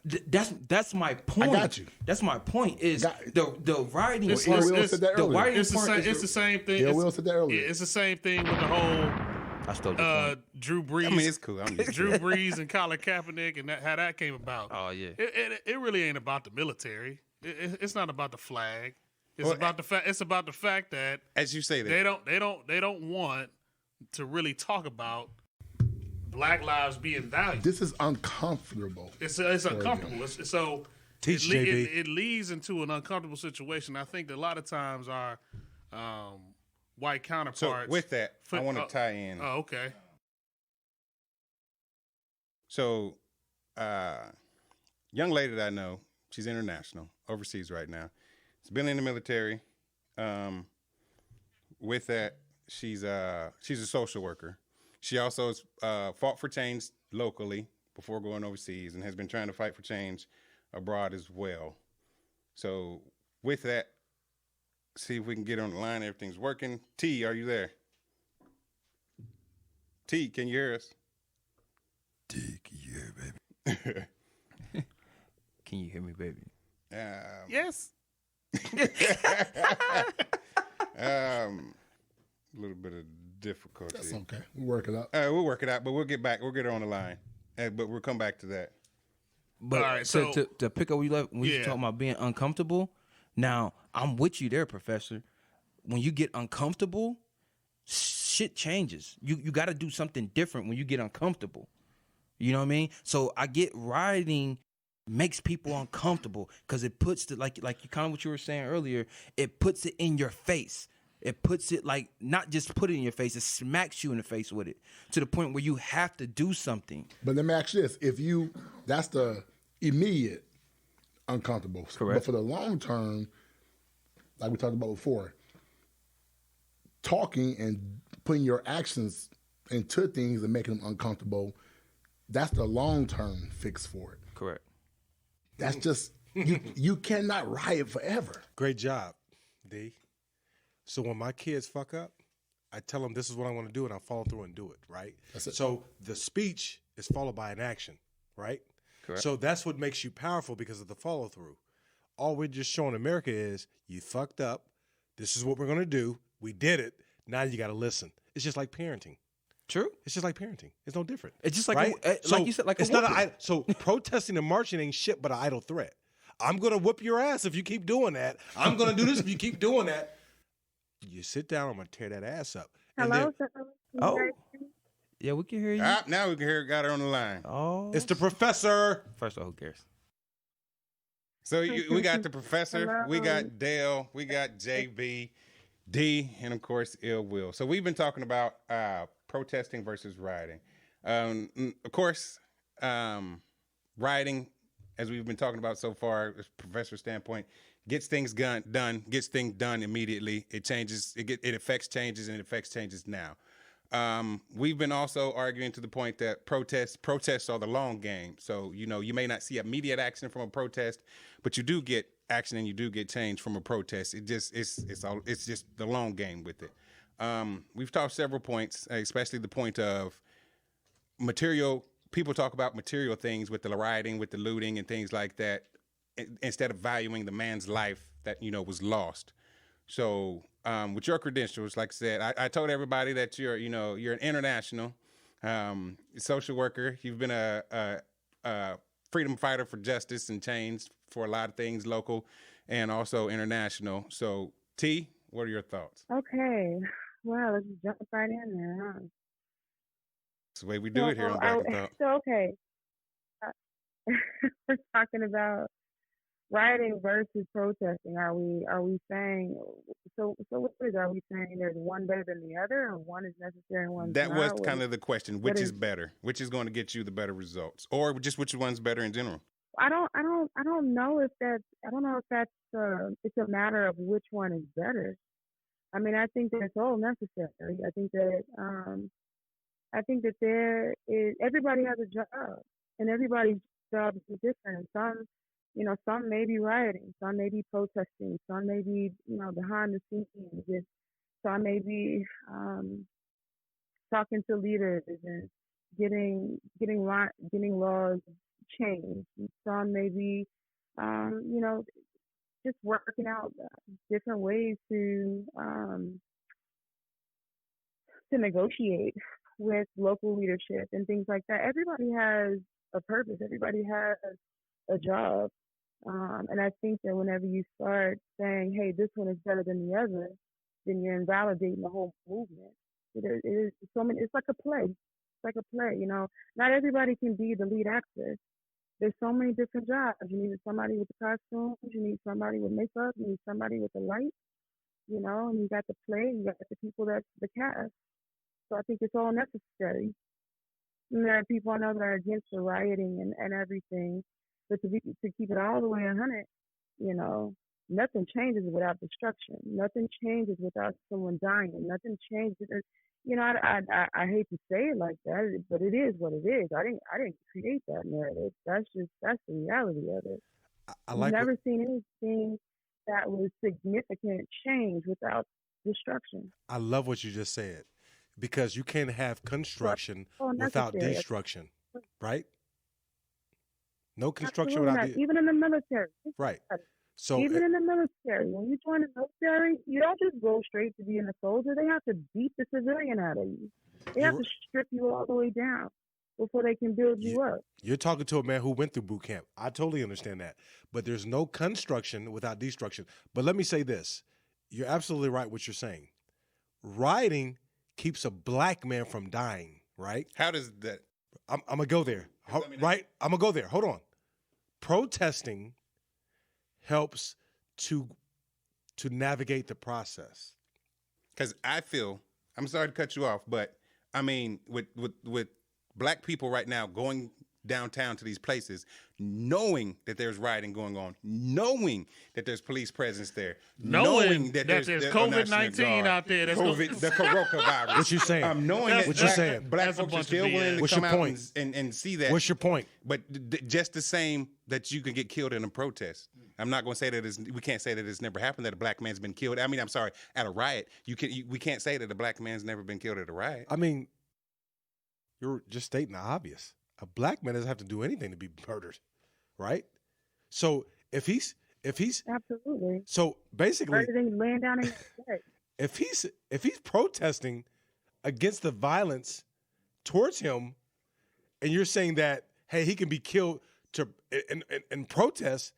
That's my point. I got you. That's my point. Is the rioting It's- part? it's- said that the earlier. rioting It's the part same. is It's the same thing. Yeah, It's- Will said that earlier. It's the same thing with the whole I stole your point. Drew Brees. I mean, it's cool. I'm just Drew Brees and Colin Kaepernick and how that came about. Oh yeah. It really ain't about the military. It's not about the flag. It's Well, about the fact. It's about the fact that as you say that. they don't want to really talk about Black lives being valued. This is uncomfortable. It's uncomfortable. So Teach, it, le- JB. it leads into an uncomfortable situation. I think that a lot of times our white So counterparts. with that, I want to tie in. Oh, okay. So, young lady that I know, she's international, overseas right now. She's been in the military. With that, she's a social worker. She also has fought for change locally before going overseas and has been trying to fight for change abroad as well. So, with that, see if we can get on the line. Everything's working. T, are you there? T, can you hear us? Can you hear me, baby? Yes. A little bit of difficulty. That's okay. We'll work it out. We'll work it out, but we'll get back. We'll get her on the line, but we'll come back to that. But All right, so so- to pick up what you left when you Yeah. talking about being uncomfortable. Now I'm with you there, Professor. When you get uncomfortable, shit changes. You got to do something different when you get uncomfortable. You know what I mean? So I get rioting makes people uncomfortable because it puts the like you kind of what you were saying earlier. It puts it in your face. It puts it like not just put it in your face. It smacks you in the face with it to the point where you have to do something. But let me ask you this: that's the immediate uncomfortable. Correct. But for the long term, like we talked about before, talking and putting your actions into things and making them uncomfortable, that's the long term fix for it. Correct. That's just you cannot riot forever. Great job, D. So when my kids fuck up, I tell them this is what I want to do, and I follow through and do it, right? That's it. So the speech is followed by an action, right? Correct. So that's what makes you powerful because of the follow through. All we're just showing America is you fucked up. This is what we're going to do. We did it. Now you got to listen. It's just like parenting. True. It's just like parenting. It's no different. It's just like right? like you said, like it's a not whooping. so protesting and marching ain't shit but an idle threat. I'm gonna whoop your ass if you keep doing that. I'm gonna do this if you keep doing that. You sit down. I'm gonna tear that ass up. And Hello, then- sir. Oh. Yeah, we can hear you. Now we can hear. Got her on the line. Oh, it's the professor. first of all, who cares? So we got the professor, Hello. we got Dale, we got JB, D, and of course Ill Will. So we've been talking about protesting versus rioting. Of course, rioting, as we've been talking about so far, as professor's standpoint, gets things done, gets things done immediately. It changes, it affects changes, and it affects changes now. We've been also arguing to the point that protests are the long game. So, you may not see immediate action from a protest, but you do get action and you do get change from a protest. It's just the long game with it. We've talked several points, especially the point of material. People talk about material things with the rioting, with the looting and things like that, instead of valuing the man's life that, was lost. So, with your credentials, like I said, I told everybody that you're an international social worker. You've been a freedom fighter for justice and change for a lot of things, local and also international. So, T, what are your thoughts? Okay. Well, let's just jump right in there, huh? It's the way we do it here on Back and Thought. So, okay. We're talking about rioting versus protesting. Are we saying so what is it? Are we saying there's one better than the other, or one is necessary and one's That not? was What kind is- of the question. what Which is is- better? Which is going to get you the better results, or just which one's better in general? I don't know if that's it's a matter of which one is better. I mean, I think that it's all necessary. I think that everybody has a job, and everybody's job is different. Some may be rioting, some may be protesting, some may be behind the scenes, some may be talking to leaders and getting laws changed. And some maybe, you know, just working out different ways to negotiate with local leadership and things like that. Everybody has a purpose. Everybody has a job. And I think that whenever you start saying, hey, this one is better than the other, then you're invalidating the whole movement. It is so many, it's like a play. It's like a play, you know. Not everybody can be the lead actor. There's so many different jobs. You need somebody with the costumes, you need somebody with makeup, you need somebody with the light, you know, and you got the play, you got the people that's the cast. So I think it's all necessary. And there are people I know that are against the rioting and everything, but to keep it all the way 100, you know, nothing changes without destruction. Nothing changes without someone dying. Nothing changes. You know, I hate to say it like that, but it is what it is. I didn't create that narrative. That's the reality of it. I've never seen anything that was significant change without destruction. I love what you just said, because you can't have construction without destruction, right? No construction without even in the military. Right. So even in the military, when you join the military, you don't just go straight to being a soldier. They have to beat the civilian out of you. They have to strip you all the way down before they can build you up. You're talking to a man who went through boot camp. I totally understand that. But there's no construction without destruction. But let me say this. You're absolutely right what you're saying. Rioting keeps a black man from dying, right? How does that? I'm going to go there, right? I'm going to go there. Hold on. Protesting helps to navigate the process. Because I feel, I'm sorry to cut you off, but I mean, with black people right now going downtown to these places, knowing that there's rioting going on, knowing that there's police presence there, knowing that there's COVID-19 out there, that's the coronavirus. What you saying? Knowing that what you saying? Black folks are still willing to come out and see that. What's your point? But just the same that you can get killed in a protest. I'm not going to say that we can't say that it's never happened that a black man's been killed. I mean, I'm sorry, at a riot. We can't say that a black man's never been killed at a riot. I mean, you're just stating the obvious. A black man doesn't have to do anything to be murdered, right? So if he's absolutely. So basically, laying down in bed. If he's protesting against the violence towards him, and you're saying that hey, he can be killed in protest,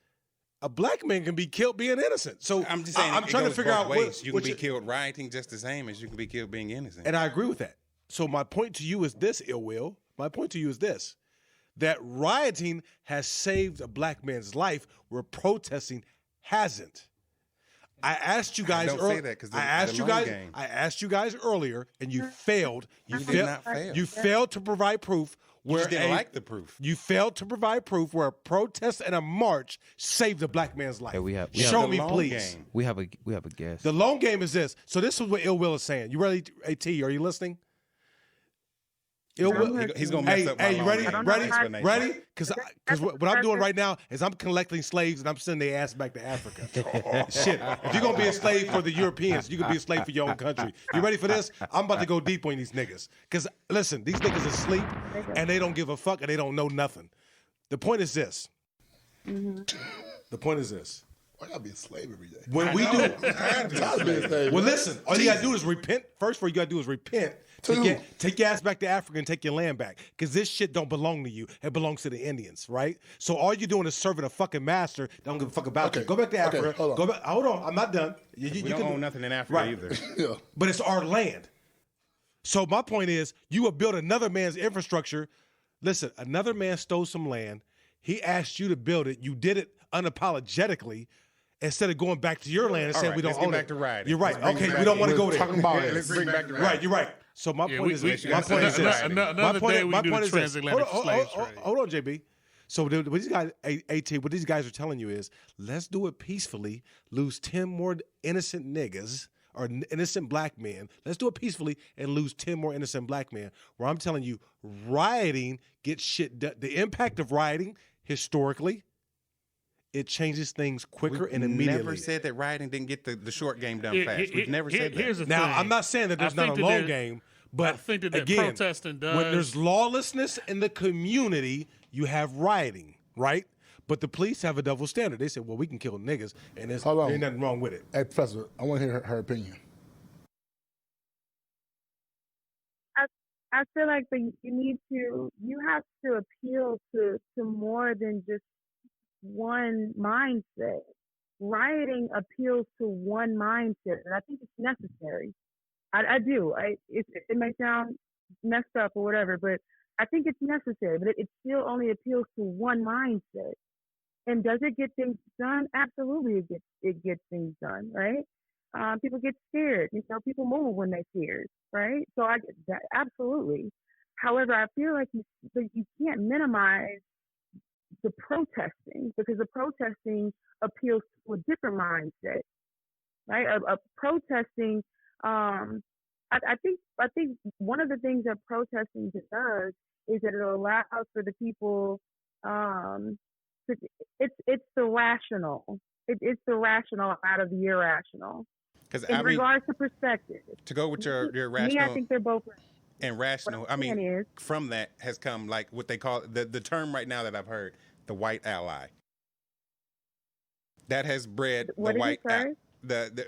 a black man can be killed being innocent. So I'm just saying, I'm trying to figure out ways. You can be killed rioting just the same as you can be killed being innocent. And I agree with that. So my point to you is this, Ill Will. My point to you is this, that rioting has saved a black man's life where protesting hasn't. I asked you guys earlier. I asked you guys earlier, and you failed. You did not fail. You failed to provide proof. You just didn't like the proof. You failed to provide proof where a protest and a march saved a black man's life. Hey, show me, please. Game. We have a guess. The long game is this. So this is what Ill Will is saying. You ready, AT? Are you listening? He's gonna mess up. Hey, you ready? Ready? Because what I'm doing right now is I'm collecting slaves and I'm sending their ass back to Africa. Shit, if you're gonna be a slave for the Europeans, you can be a slave for your own country. You ready for this? I'm about to go deep on these niggas. Because listen, these niggas are asleep and they don't give a fuck and they don't know nothing. The point is this. Mm-hmm. The point is this. Why gotta be a slave every day? When we do, well, listen. All you gotta do is repent. First, what you gotta do is repent. Take your ass back to Africa and take your land back, because this shit don't belong to you. It belongs to the Indians, right? So all you're doing is serving a fucking master. Don't give a fuck about you. Go back to Africa. Hold on. I'm not done. You don't own nothing in Africa either. Yeah. But it's our land. So my point is, you will build another man's infrastructure. Listen, another man stole some land. He asked you to build it. You did it unapologetically. Instead of going back to your land and saying we don't own it. Back to rioting. You're right. Okay, we don't want to go there. Talking about it. Let's bring back to rioting. Right, you're right. So my point is this. Hold on, JB. So what these guys, AT, what these guys are telling you is, let's do it peacefully, lose 10 more innocent niggas or innocent black men. Let's do it peacefully and lose 10 more innocent black men. Where I'm telling you, rioting gets shit done. The impact of rioting, historically, it changes things quicker and immediately. We've never said that rioting didn't get the short game done fast. We've never said that. Now, I'm not saying that there's not a long game, But I think that again, protesting does. when there's lawlessness in the community, you have rioting, right? But the police have a double standard. They say, well, we can kill niggas, and there ain't nothing wrong with it. Hey, Professor, I want to hear her opinion. I feel like you have to appeal to more than just one mindset. Rioting appeals to one mindset, and I think it's necessary. I do. It may sound messed up or whatever, but I think it's necessary. But it still only appeals to one mindset. And does it get things done? Absolutely, it gets things done, right? People get scared. People move when they're scared, right? So I get that absolutely. However, I feel like you can't minimize the protesting, because the protesting appeals to a different mindset, right? A protesting. I think one of the things that protesting does is that it allows for the people. It's the rational. It's the rational out of the irrational. Because In regards to perspective, to go with your me, rational I think they're both and rational. What I'm saying is, from that has come like what they call the term right now that I've heard, the white ally. That has bred what the did white you say?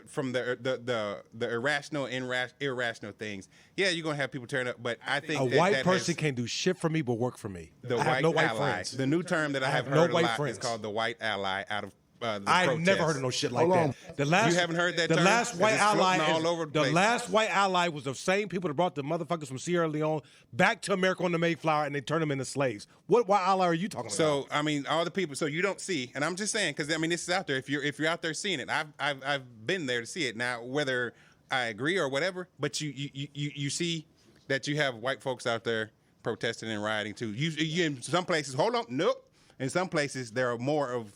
from the irrational and irrational things. Yeah, you're gonna have people turn up, but I think A white person can't do shit for me but work for me. The I have white no white ally. friends. The new term that I have no heard a white lot friends. is called the white ally out of the I've protest. never heard of no shit like Hold on. that. The last, You haven't heard that The term? last white It's ally, floating all over the place. last white ally was the same people that brought the motherfuckers from Sierra Leone back to America on the Mayflower, and they turned them into slaves. What white ally are you talking about? So all the people. So you don't see, and I'm just saying because this is out there. If you're out there seeing it, I've been there to see it. Now whether I agree or whatever, but you see that you have white folks out there protesting and rioting too. You in some places, hold on, nope. In some places there are more of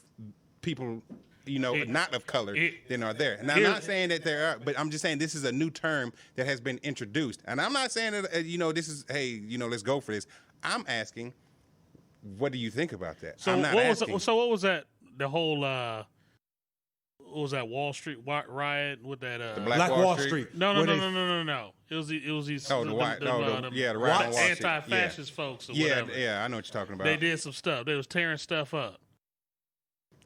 people, not of color than are there. And I'm not saying that there are, but I'm just saying this is a new term that has been introduced. And I'm not saying that this is let's go for this. I'm asking, what do you think about that? So I'm not what asking. what was that? The whole what was that Wall Street riot with that? The Black Wall Street. No. Where they- It was these. Oh, the white. The riot on Wall Street. Anti-fascist folks. Or Yeah, whatever. yeah, I know what you're talking about. They did some stuff. They was tearing stuff up.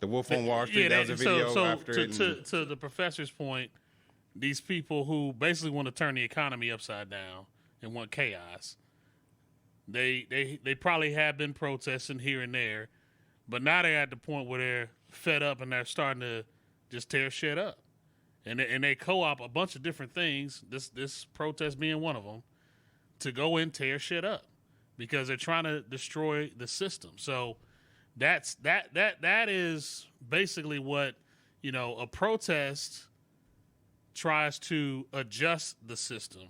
The Wolf on Wall Street. That was a video after it. To the professor's point, these people who basically want to turn the economy upside down and want chaos, they probably have been protesting here and there, but now they're at the point where they're fed up and they're starting to just tear shit up, and they co-op a bunch of different things. This protest being one of them, to go and tear shit up because they're trying to destroy the system. So. That is basically what, a protest tries to adjust the system.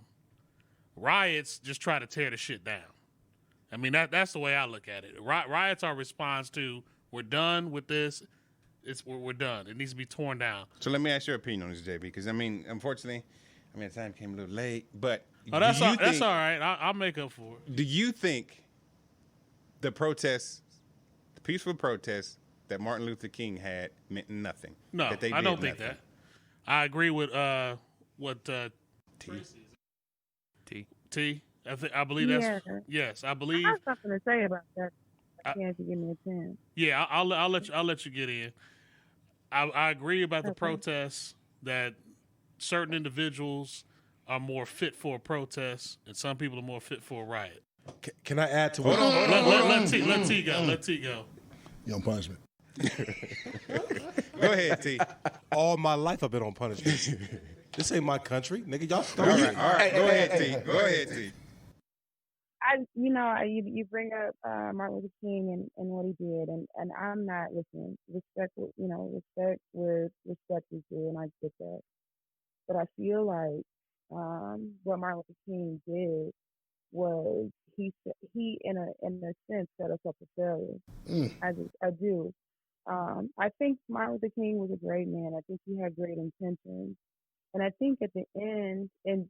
Riots just try to tear the shit down. That's the way I look at it. Riots are a response to, we're done with this. We're done. It needs to be torn down. So let me ask your opinion on this, JB, because unfortunately, the time came a little late, but that's all right. I'll make up for it. Do you think the peaceful protests that Martin Luther King had meant nothing? No, that they I don't did think nothing? that. I agree with what T. I believe that's yes. I believe. I have something to say about that. If you give me a chance. Yeah, I'll let you get in. I agree about the protests, that certain individuals are more fit for a protest and some people are more fit for a riot. Can I add to Hold what? on. Let T go. Let T go. Young punishment. Go ahead, T. All my life I've been on punishment. This ain't my country, nigga. Y'all All start. right. Go ahead, T. Go ahead, T. You bring up Martin Luther King and what he did, and I'm not listening. Respect where respect is due, and I get that. But I feel like what Martin Luther King did was he in a sense set us up for failure. I do. I think Martin Luther King was a great man. I think he had great intentions, and I think at the end and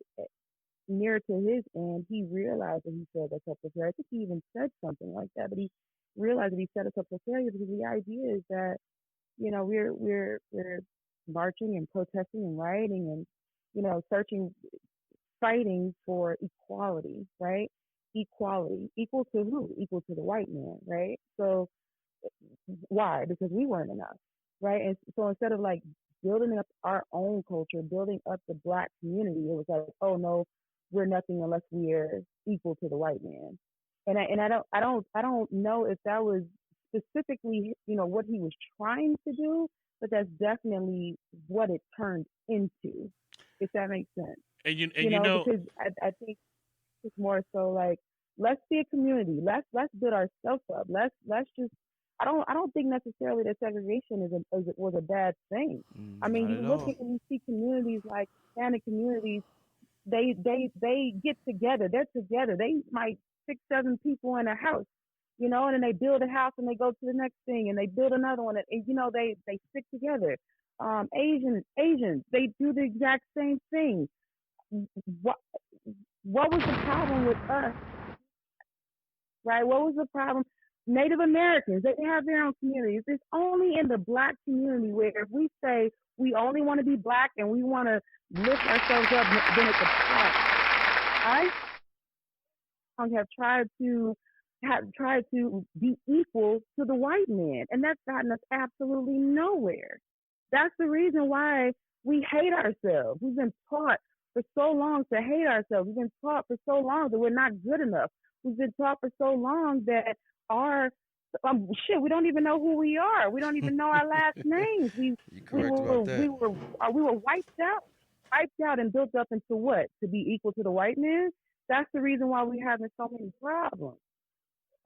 near to his end, he realized that he set us up for failure. I think he even said something like that, but he realized that he set us up for failure because the idea is that we're marching and protesting and rioting and searching fighting for equality, right? Equality. Equal to who? Equal to the white man, right? So why? Because we weren't enough, right? And so instead of like building up our own culture, building up the black community, it was like, oh no, we're nothing unless we are equal to the white man. I don't know if that was specifically, what he was trying to do, but that's definitely what it turned into, if that makes sense. Because I think it's more so like, let's be a community. Let's build ourselves up. Let's just. I don't think necessarily that segregation was a bad thing. I mean, you look at and you see communities like Hispanic communities. They get together. They're together. They might 6-7 people in a house, and then they build a house and they go to the next thing and they build another one and they stick together. Asians, they do the exact same thing. What was the problem with us? Right? What was the problem? Native Americans, they have their own communities. It's only in the black community where if we say we only want to be black and we want to lift ourselves up, then it's a problem. I have tried to be equal to the white man, and that's gotten us absolutely nowhere. That's the reason why we hate ourselves. We've been taught for so long to hate ourselves. We've been taught for so long that we're not good enough. We've been taught for so long that we don't even know who we are. We don't even know our last names. We were wiped out and built up into what? To be equal to the white man? That's the reason why we're having so many problems.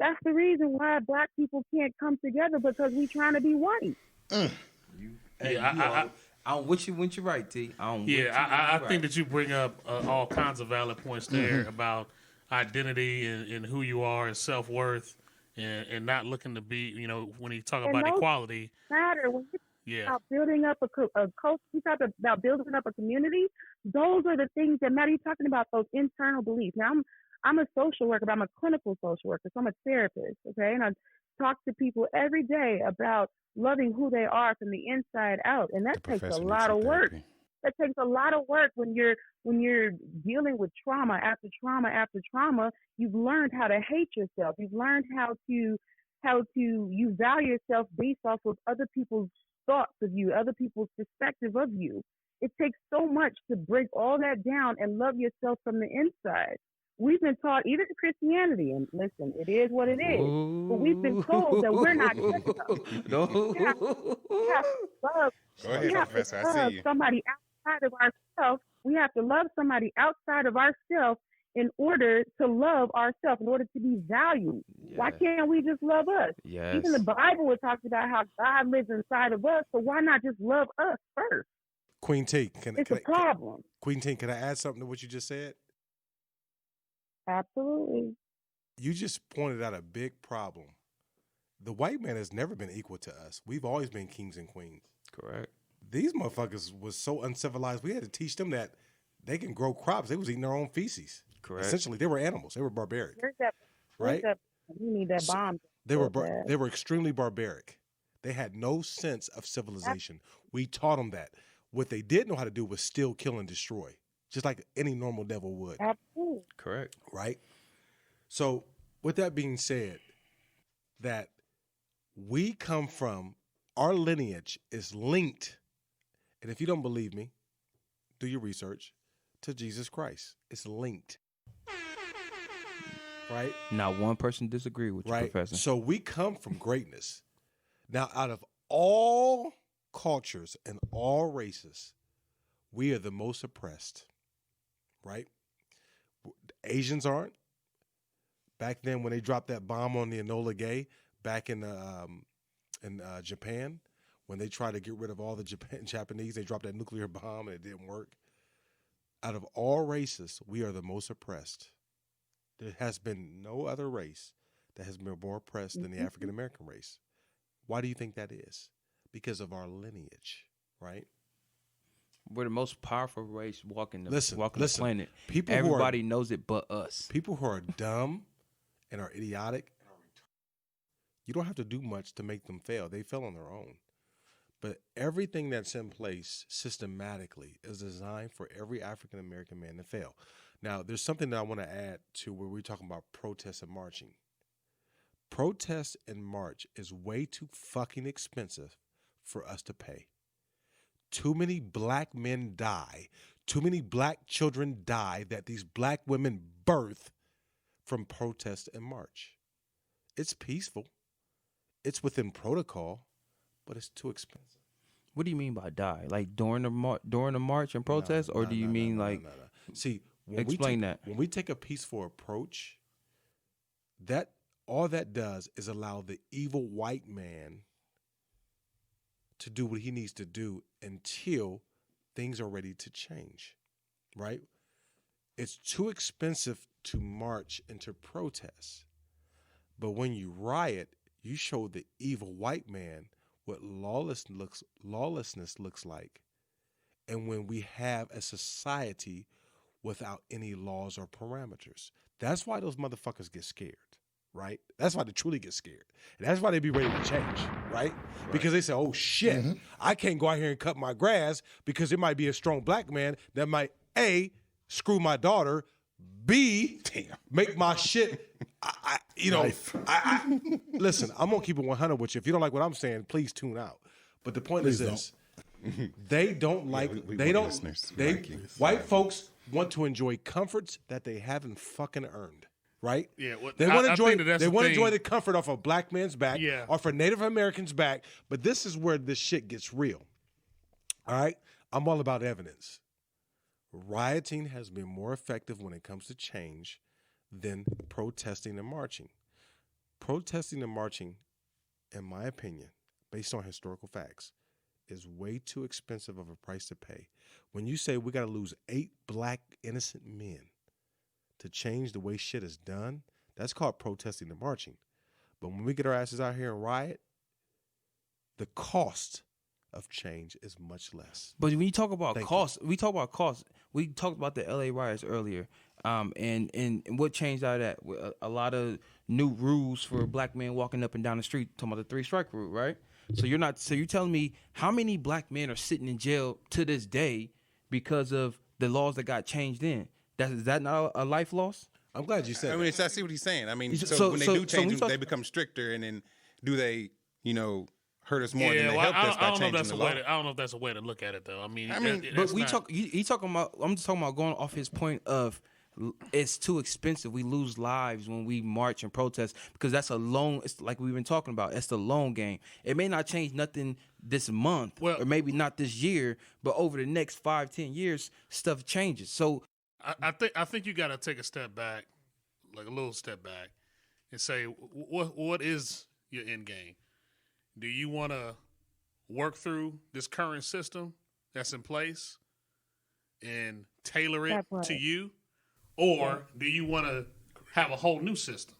That's the reason why black people can't come together, because we're trying to be white. I'm with you when you're right, T. I think that you bring up all kinds of valid points there about identity and who you are and self-worth and not looking to be, when you talk about equality. Matter when you about building up a culture, you talk about building up a community. Those are the things that matter. You're talking about those internal beliefs. Now, I'm a social worker, but I'm a clinical social worker, so I'm a therapist, okay? And I talk to people every day about loving who they are from the inside out, and that takes a lot of work. That takes a lot of work when you're dealing with trauma after trauma after trauma. You've learned how to hate yourself. You've learned how to you value yourself based off of other people's thoughts of you, other people's perspective of you. It takes so much to break all that down and love yourself from the inside. We've been taught, even in Christianity, and listen, it is what it is, but we've been told that we're not good enough. No. We have to love. Go ahead, we have Professor. to I see love you. somebody outside of ourselves. We have to love somebody outside of ourselves in order to love ourselves, in order to be valued. Yeah. Why can't we just love us? Yes. Even the Bible talks about how God lives inside of us, so why not just love us first? Queen T, It's a problem. Queen T, can I add something to what you just said? Absolutely. You just pointed out a big problem. The white man has never been equal to us. We've always been kings and queens. Correct. These motherfuckers was so uncivilized. We had to teach them that they can grow crops. They was eating their own feces. Correct. Essentially, they were animals. They were barbaric. Right? You need that bomb. They were extremely barbaric. They had no sense of civilization. We taught them that. What they did know how to do was steal, kill, and destroy, just like any normal devil would. Absolutely. Correct. Right? So, with that being said, that we come from, our lineage is linked, and if you don't believe me, do your research, to Jesus Christ. It's linked. Right? Not one person disagree with you, Right? Professor. So we come from greatness. Now, out of all cultures and all races, we are the most oppressed. Right? Asians aren't. Back then, when they dropped that bomb on the Enola Gay, back in Japan, when they tried to get rid of all the Japanese, they dropped that nuclear bomb and it didn't work. Out of all races, we are the most oppressed. There has been no other race that has been more oppressed than the African American race. Why do you think that is? Because of our lineage, right? We're the most powerful race walking the planet. Everybody knows it but us. People who are dumb and are idiotic, you don't have to do much to make them fail. They fail on their own. But everything that's in place systematically is designed for every African American man to fail. Now, there's something that I want to add to where we're talking about protests and marching. Protest and march is way too fucking expensive for us to pay. Too many black men die. Too many black children die that these black women birth from protest and march. It's peaceful. It's within protocol, but it's too expensive. What do you mean by die? Like during the march and protest, or do you mean like? See, explain that. When we take a peaceful approach, that all that does is allow the evil white man to do what he needs to do until things are ready to change, right? It's too expensive to march and to protest. But when you riot, you show the evil white man what lawlessness looks like. And when we have a society without any laws or parameters. That's why those motherfuckers get scared, right? That's why they truly get scared. And that's why they be ready to change, right? Because they say, oh shit, I can't go out here and cut my grass because there might be a strong black man that might A, screw my daughter, B, make my shit, listen, I'm going to keep it 100 with you. If you don't like what I'm saying, please tune out. But the point is this. They don't like, white folks want to enjoy comforts that they haven't fucking earned, right? Yeah, they want to enjoy. They want to enjoy the comfort off a black man's back, yeah, or for Native Americans' back. But this is where this shit gets real. All right, I'm all about evidence. Rioting has been more effective when it comes to change than protesting and marching. Protesting and marching, in my opinion, based on historical facts, is way too expensive of a price to pay. When you say we got to lose 8 black innocent men to change the way shit is done, that's called protesting and marching. But when we get our asses out here and riot, the cost of change is much less. But when you talk about cost, we talk about cost. We talked about the LA riots earlier, and what changed out of that? A lot of new rules for black men walking up and down the street. Talking about the 3-strike rule, right? So you're telling me how many black men are sitting in jail to this day because of the laws that got changed in? Is that not a life loss? I'm glad you said that. I mean, I see what he's saying. I mean, so when they do change them, they become stricter, and then do they, hurt us more than they helped us by changing the law? I don't know if that's a way to look at it, though. But we talk. He talking about. I'm just talking about going off his point of it's too expensive. We lose lives when we march and protest because that's a long. It's like we've been talking about. It's the long game. It may not change nothing this month, or maybe not this year, but over the next 5-10 years, stuff changes. So I think you got to take a step back, like a little step back, and say what is your end game? Do you want to work through this current system that's in place and tailor it to you, or do you want to have a whole new system?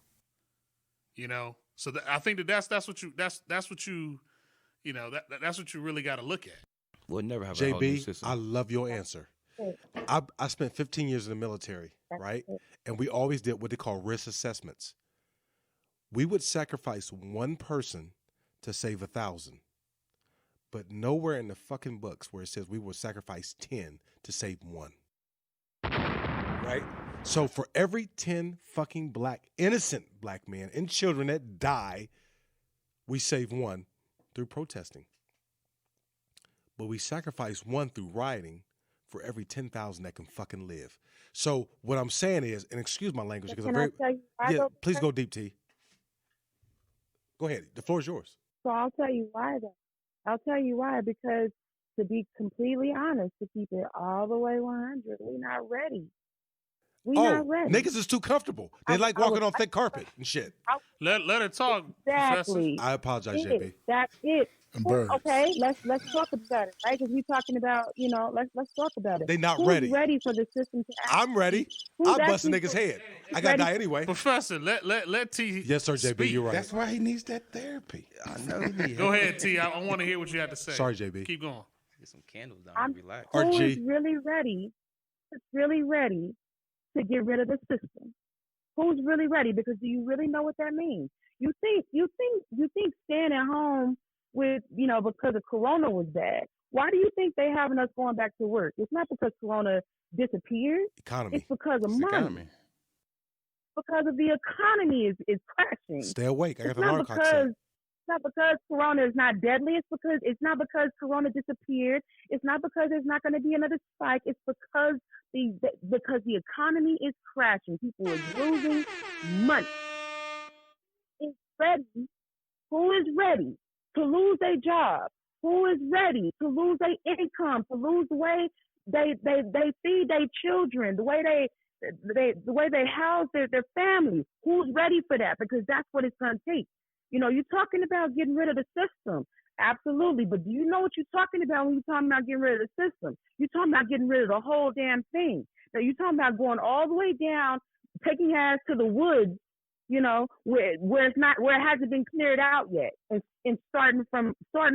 So I think that's what you really got to look at. We'll never have a whole new system. I love your answer. I spent 15 years in the military, right? And we always did what they call risk assessments. We would sacrifice one person to save 1,000. But nowhere in the fucking books where it says we will sacrifice 10 to save 1. Right? So for every 10 fucking innocent black men and children that die, we save 1 through protesting. But we sacrifice 1 through rioting for every 10,000 that can fucking live. So what I'm saying is, and excuse my language because I'm very... please go deep, T. Go ahead. The floor is yours. So I'll tell you why, though. I'll tell you why, because to be completely honest, to keep it all the way 100, we're not ready. Not ready. Niggas is too comfortable. They like walking on thick carpet and shit. Let her talk, exactly. Professor. I apologize, JB. That's it. Okay, let's talk about it, right? Because we're talking about, let's talk about it. They not Who's ready. ready for the system to act? I'm ready. I'll bust a nigga's head. I gotta die anyway. Professor, let T. Yes, sir, JB. Speak. You're right. That's why he needs that therapy. I know. Go ahead, T. I want to hear what you have to say. Sorry, JB. Keep going. Get some candles down and relax. Who's really ready? Really ready to get rid of the system? Who's really ready? Because do you really know what that means? You think staying at home with, because the corona was bad. Why do you think they having us going back to work? It's not because corona disappeared, Economy. it's because of It's the money. economy. Because of the economy is crashing. Stay awake. I got It's the not alarm clock set. it's not because Corona is not deadly. It's not because Corona disappeared. It's not because there's not going to be another spike. It's because the economy is crashing. People are losing money. It's ready. Who is ready to lose their job? Who is ready to lose their income? To lose the way they feed their children, the way they house their families? Who's ready for that? Because that's what it's going to take. You know, you're talking about getting rid of the system. Absolutely. But do you know what you're talking about when you're talking about getting rid of the system? You're talking about getting rid of the whole damn thing. Now, you're talking about going all the way down, taking your ass to the woods, you know, where it hasn't been cleared out yet, and starting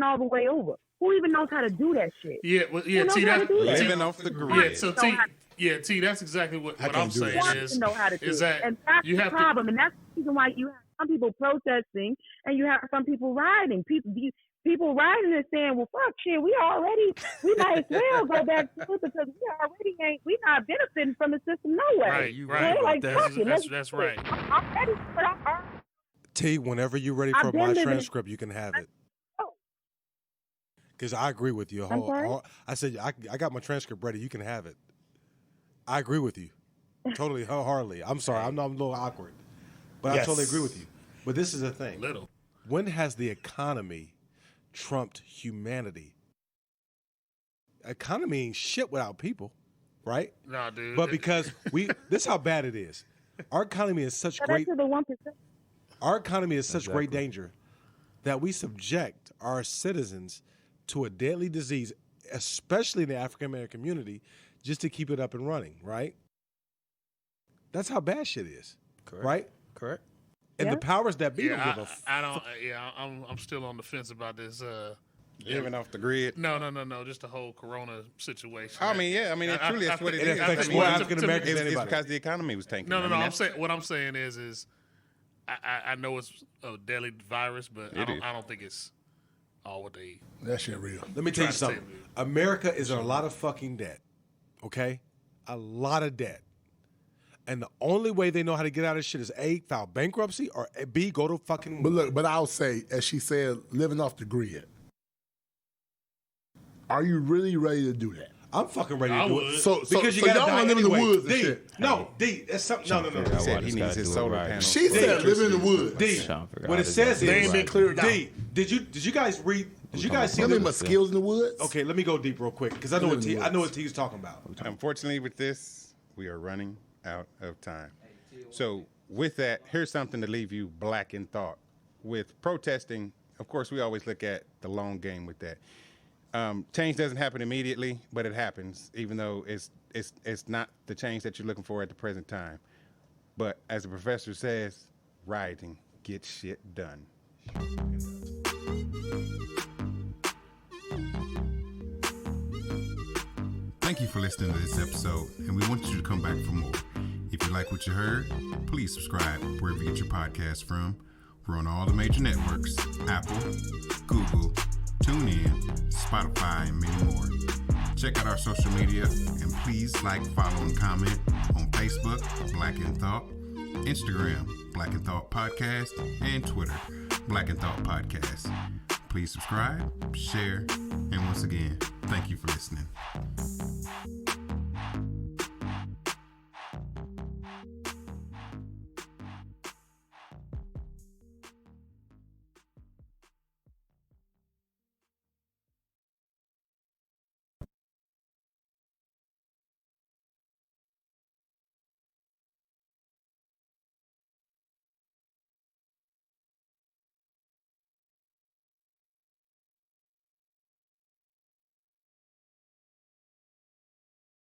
all the way over. Who even knows how to do that shit? Yeah, well, yeah, Who knows T, how to do that? Living off the grid. Yeah, so T, that's exactly what I'm can't do saying that. Want is to know how to do is it. that And that's you the have to. problem, and that's the reason why you have some people protesting and you have some people rioting. People rioting and saying, "Well, fuck shit, we might as well go back to it because we not benefiting from the system no way." Right, You right. They're like, fuck it, That's let's do right. it. I'm ready for it. T, whenever you're ready I've for been my living- transcript, you can have it. Oh. Because I agree with you. I'm sorry? I said I got my transcript ready. You can have it. I agree with you, totally wholeheartedly. I'm sorry, I'm a little awkward, but I totally agree with you. But this is the thing. Little. When has the economy trumped humanity? Economy ain't shit without people, right? Nah, dude. But because this is how bad it is. Our economy is such Shout out great. to the 1%. Our economy is such great danger that we subject our citizens to a deadly disease, especially in the African American community, just to keep it up and running, right? That's how bad shit is, right? Correct. And the powers that be don't yeah, give a f- I don't. Yeah, I'm still on the fence about this. Living off the grid. No, just the whole Corona situation. I mean, it truly is what it It is. affects I mean, more to- African to- Americans It's than anybody. because the economy was tanking. No, I mean, I'm that's- saying what I'm saying is I know it's a deadly virus, but It is. I don't think it's all what they. That shit real. Let me tell you Try to something. save it. America is in a lot of fucking debt, okay? A lot of debt. And the only way they know how to get out of shit is A, file bankruptcy, or B, go to fucking... But look, I'll say, as she said, living off the grid. Are you really ready to do that? I'm fucking ready to I do would. it. So Because you y'all gotta die wanna live in the anyway. woods and D, shit. no, D, that's something... No. He said he needs his solar panels. She said living in the woods. D, Trying to figure what out it how to says do They it is... ain't been cleared out. D, did you guys read... Did you guys see... Nothing the- but skills in the woods. Okay, let me go deep real quick, because I know what T's talking about. Unfortunately, with this, we are running out of time. So, with that, here's something to leave you black in thought. With protesting, of course, we always look at the long game with that. Change doesn't happen immediately, but it happens, even though it's not the change that you're looking for at the present time. But as the professor says, rioting gets shit done. Thank you for listening to this episode, and we want you to come back for more. If you like what you heard, please subscribe wherever you get your podcast from. We're on all the major networks: Apple, Google, TuneIn, Spotify, and many more. Check out our social media, and please like, follow, and comment on Facebook, Black in Thought, Instagram, Black in Thought Podcast, and Twitter, Black in Thought Podcast. Please subscribe, share, and once again, thank you for listening.